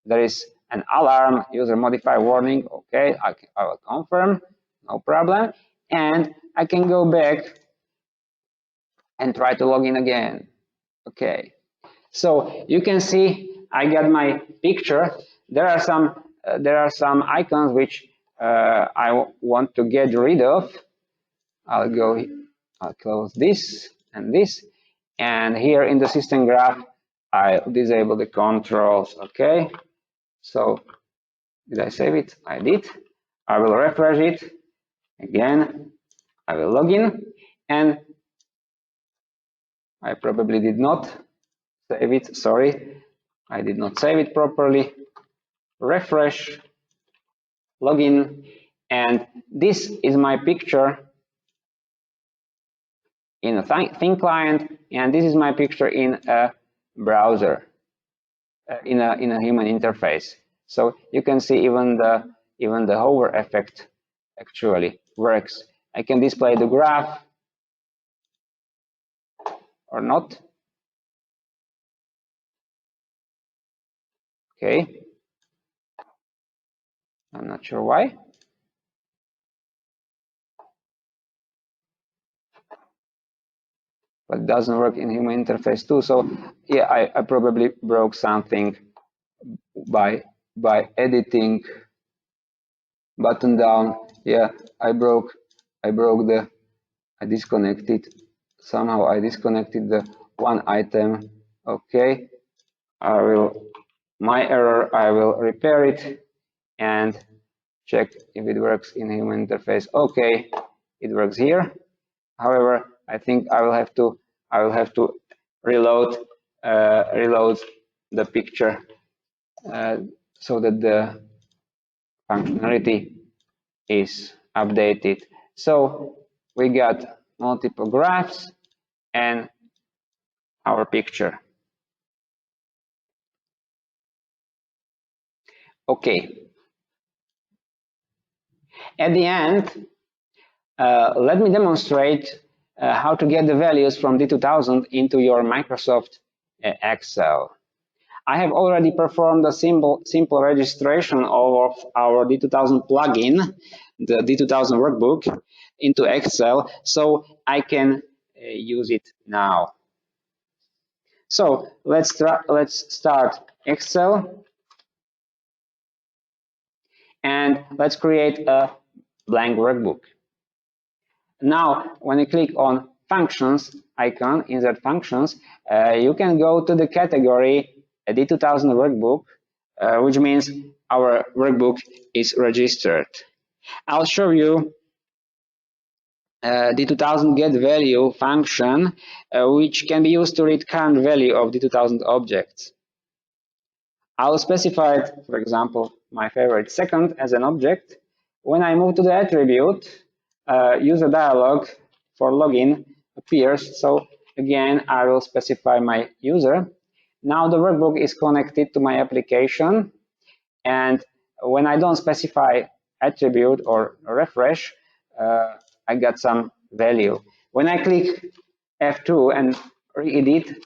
S1: There is an alarm, user modify warning. Okay, I will confirm, no problem. And I can go back and try to log in again. Okay, so you can see I got my picture. There are some icons which I want to get rid of. I'll close this and this, and here in the system graph I disable the controls. Okay, so did I save it? I did. I will refresh it again. I will log in, and I probably did not save it. Sorry, I did not save it properly. Refresh, login, and this is my picture in a thin client, and this is my picture in a browser, in a human interface. So you can see even the hover effect actually works. I can display the graph or not. Okay, I'm not sure why. But it doesn't work in human interface too. So yeah, I probably broke something by editing button down. Yeah, I disconnected. Somehow I disconnected the one item. Okay, my error, I will repair it and check if it works in human interface. Okay, it works here. However, I think I will have to reload the picture so that the functionality is updated. So we got multiple graphs and our picture. Okay. At the end, let me demonstrate how to get the values from D2000 into your Microsoft Excel. I have already performed a simple registration of our D2000 plugin, the D2000 workbook, into Excel, so I can use it now. So let's start Excel, and let's create a blank workbook. Now, when you click on Functions icon, Insert Functions, you can go to the category D2000 Workbook, which means our workbook is registered. I'll show you D2000 getValue function, which can be used to read current value of D2000 objects. I'll specify it, for example, my favorite second as an object. When I move to the attribute, user dialog for login appears. So again, I will specify my user. Now the workbook is connected to my application. And when I don't specify attribute or refresh, I got some value. When I click F2 and re-edit,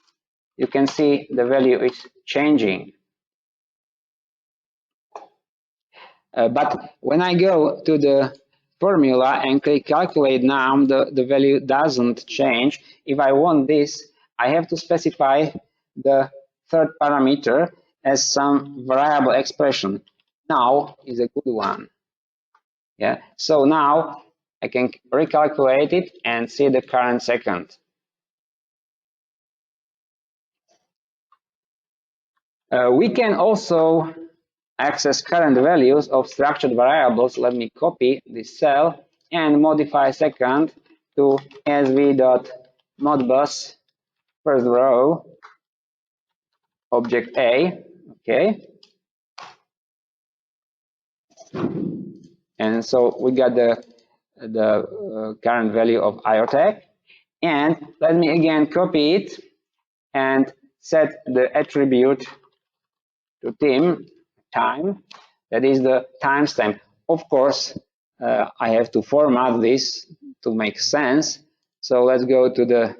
S1: you can see the value is changing. But when I go to the formula and click calculate now, the value doesn't change. If I want this, I have to specify the third parameter as some variable expression. Now is a good one. Yeah. So now I can recalculate it and see the current second. We can also access current values of structured variables. Let me copy this cell and modify second to sv.modbus first row object A. Okay. And so we got the current value of IOTech. And let me again copy it and set the attribute to time, that is the timestamp. Of course, I have to format this to make sense. So let's go to the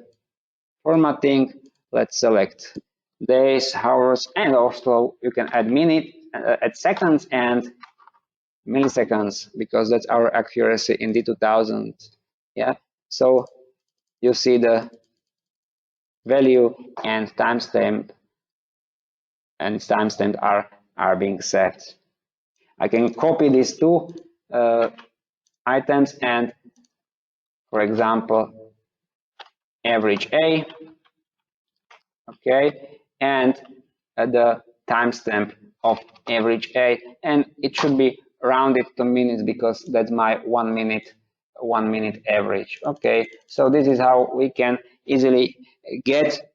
S1: formatting. Let's select days, hours, and also you can add minute, add seconds and milliseconds, because that's our accuracy in D2000. Yeah. So you see the value and timestamp, and timestamp are being set. I can copy these two items and, for example, average A, okay, and the timestamp of average A, and it should be rounded to minutes because that's my 1 minute average. Okay, so this is how we can easily get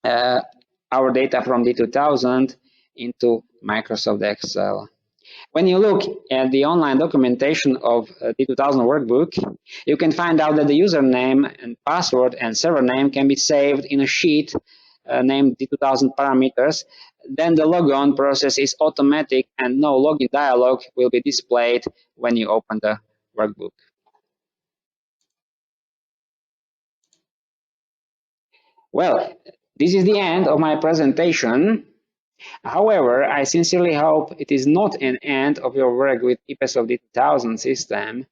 S1: our data from D2000 into Microsoft Excel. When you look at the online documentation of D2000 workbook, you can find out that the username and password and server name can be saved in a sheet named D2000 parameters. Then the logon process is automatic and no login dialog will be displayed when you open the workbook. Well, this is the end of my presentation. However, I sincerely hope it is not an end of your work with IPESOFT D2000 system.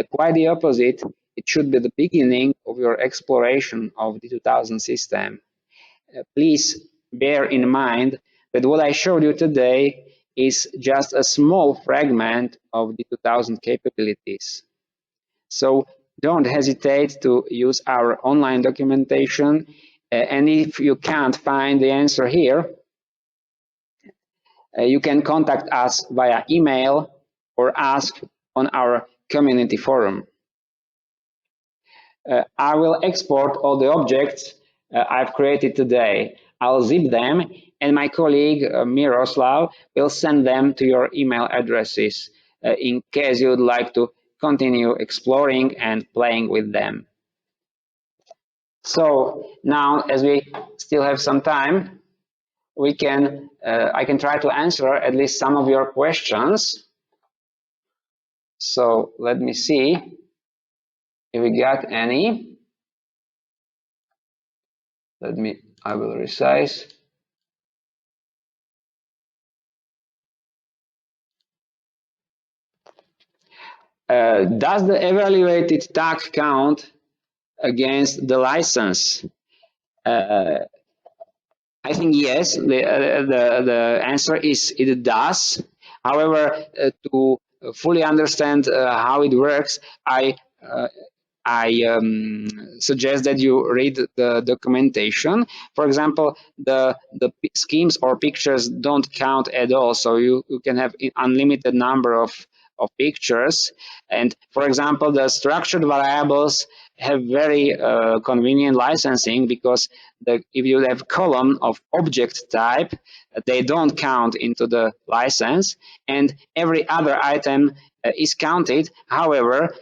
S1: Quite the opposite, it should be the beginning of your exploration of the D2000 system. Please bear in mind that what I showed you today is just a small fragment of the D2000 capabilities. So don't hesitate to use our online documentation. And if you can't find the answer here, you can contact us via email or ask on our community forum. I will export all the objects I've created today. I'll zip them, and my colleague Miroslav will send them to your email addresses in case you'd like to continue exploring and playing with them. So now, as we still have some time, I can try to answer at least some of your questions. So let me see if we got any. I will resize. Does the evaluated tag count against the license? I think yes, the answer is it does. However, to fully understand how it works, I suggest that you read the documentation. For example, the schemes or pictures don't count at all, so you can have an unlimited number of pictures. And for example, the structured variables have very convenient licensing, because if you have column of object type, they don't count into the license, and every other item is counted. However,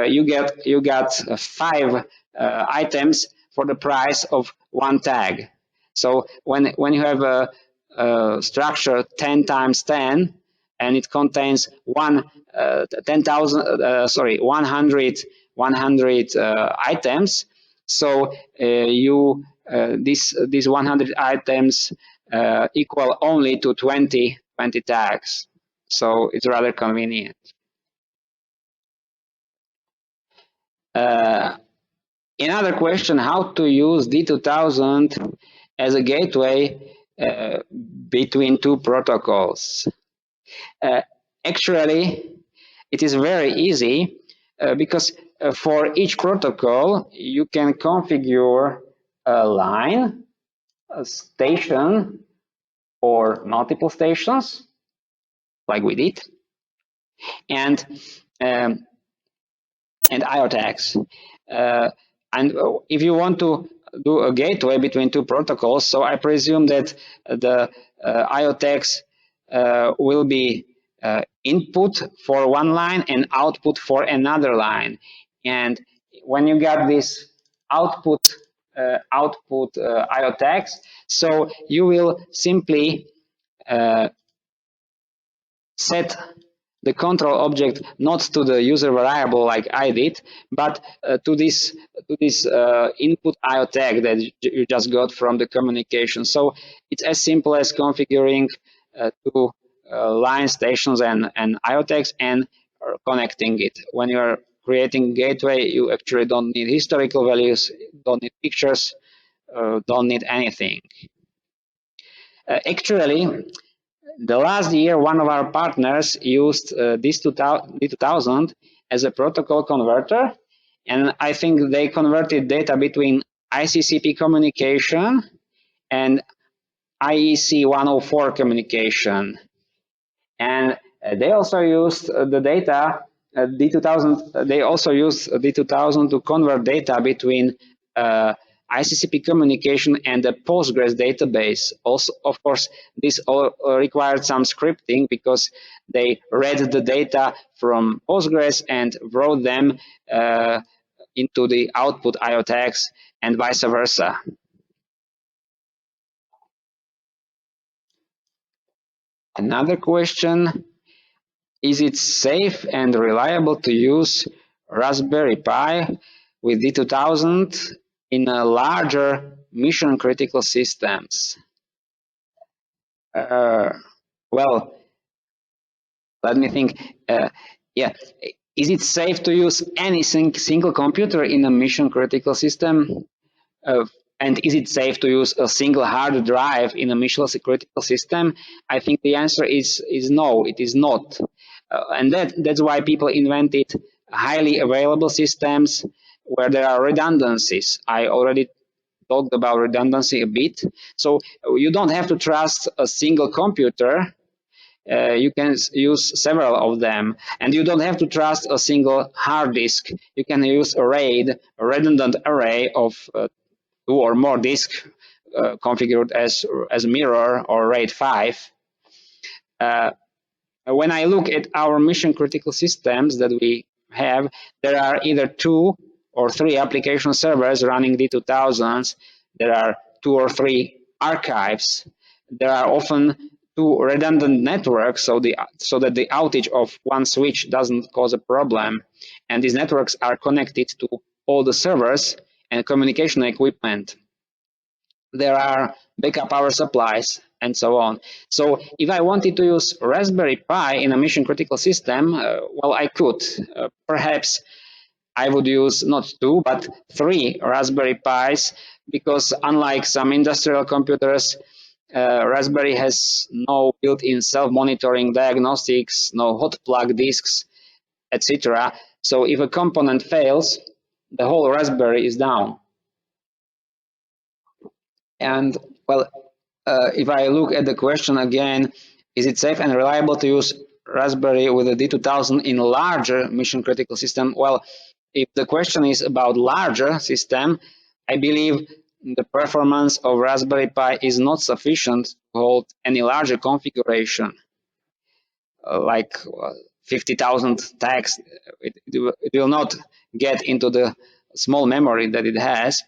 S1: you get 5 items for the price of 1 tag. So when you have a structure 10 times 10, and it contains 100 items, so these 100 items equal only to 20 tags. So it's rather convenient. Another question: how to use D2000 as a gateway between 2 protocols? Actually, it is very easy because for each protocol you can configure a line, a station, or multiple stations, like we did, and IO tags. And if you want to do a gateway between 2 protocols, so I presume that the IO tags will be input for one line and output for another line. And when you get this output IO tags, so you will simply set the control object not to the user variable like I did, but to this input IO tag that you just got from the communication. So it's as simple as configuring 2 line stations and IO tags and connecting it. When you are creating gateway, you actually don't need historical values, don't need pictures, don't need anything. Actually, the last year, one of our partners used this D2000 as a protocol converter, and I think they converted data between ICCP communication and IEC 104 communication. And they also used the data, D2000, they also used D2000 to convert data between ICCP communication and a Postgres database. Also, of course, this all required some scripting because they read the data from Postgres and wrote them into the output IO tags and vice versa. Another question, is it safe and reliable to use Raspberry Pi with D2000 in a larger mission critical systems? Well, let me think. Yeah, is it safe to use any single computer in a mission critical system? And is it safe to use a single hard drive in a mission critical system? I think the answer is no, it is not. And that's why people invented highly available systems where there are redundancies. I already talked about redundancy a bit. So you don't have to trust a single computer. You can use several of them, and you don't have to trust a single hard disk. You can use a redundant array of 2 or more disks configured as a mirror or RAID 5. When I look at our mission critical systems that we have, there are either 2 or 3 application servers running D2000s. There are 2 or 3 archives. There are often 2 redundant networks so that the outage of one switch doesn't cause a problem. And these networks are connected to all the servers and communication equipment. There are backup power supplies and so on. So if I wanted to use Raspberry Pi in a mission critical system, well, I could. Perhaps I would use not 2, but 3 Raspberry Pis, because unlike some industrial computers, Raspberry has no built-in self-monitoring diagnostics, no hot plug disks, etc. So if a component fails, the whole Raspberry is down. And well, if I look at the question again, is it safe and reliable to use Raspberry with a D2000 in a larger mission critical system? Well, if the question is about larger system, I believe the performance of Raspberry Pi is not sufficient to hold any larger configuration, like 50,000 tags. It will not get into the small memory that it has,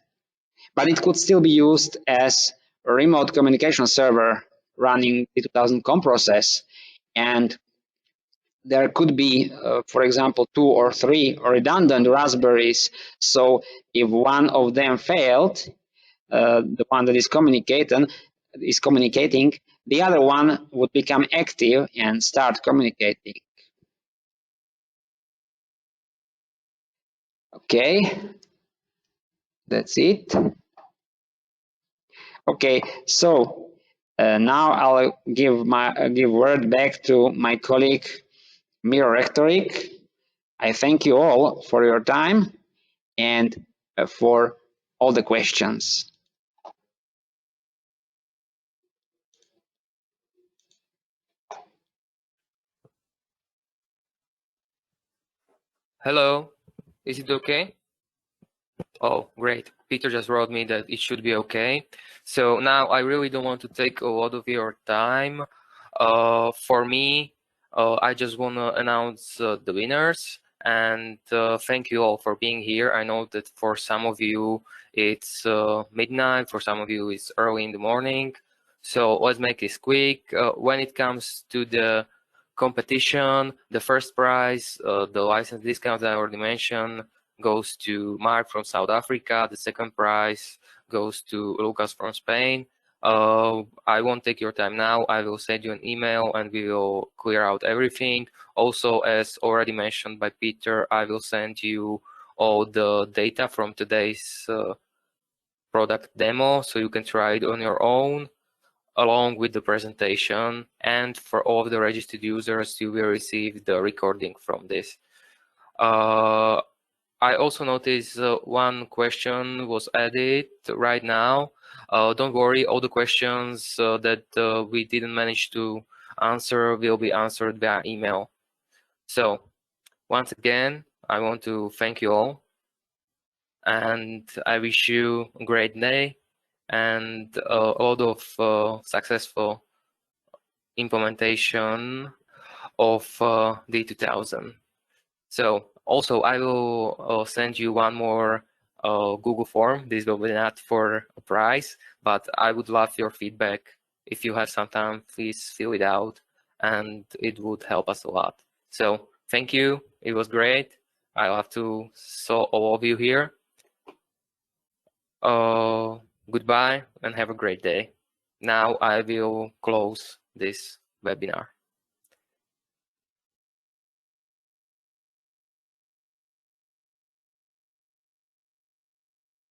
S1: but it could still be used as a remote communication server running D2000 COM process. And there could be, for example, 2 or 3 redundant Raspberries. So if one of them failed, the one that is communicating, the other one would become active and start communicating. Okay, that's it. Okay, so now I'll give word back to my colleague Miro Rektorik. I thank you all for your time and for all the questions.
S2: Hello, is it okay? Oh, great. Peter just wrote me that it should be okay. So now I really don't want to take a lot of your time. For me, I just want to announce the winners and thank you all for being here. I know that for some of you it's midnight, for some of you it's early in the morning. So let's make this quick. When it comes to the competition, the first prize, the license discount that I already mentioned, goes to Mark from South Africa. The second prize goes to Lucas from Spain. I won't take your time now. I will send you an email and we will clear out everything. Also, as already mentioned by Peter, I will send you all the data from today's product demo so you can try it on your own along with the presentation. And for all of the registered users, you will receive the recording from this. I also noticed one question was added right now. Don't worry, all the questions that we didn't manage to answer will be answered via email. So once again, I want to thank you all. and I wish you a great day and a lot of successful implementation of D2000. So also I will send you one more Google form. This will be not for a prize, but I would love your feedback. If you have some time, please fill it out and it would help us a lot. So thank you. It was great. I love to saw all of you here. Goodbye and have a great day. Now I will close this webinar.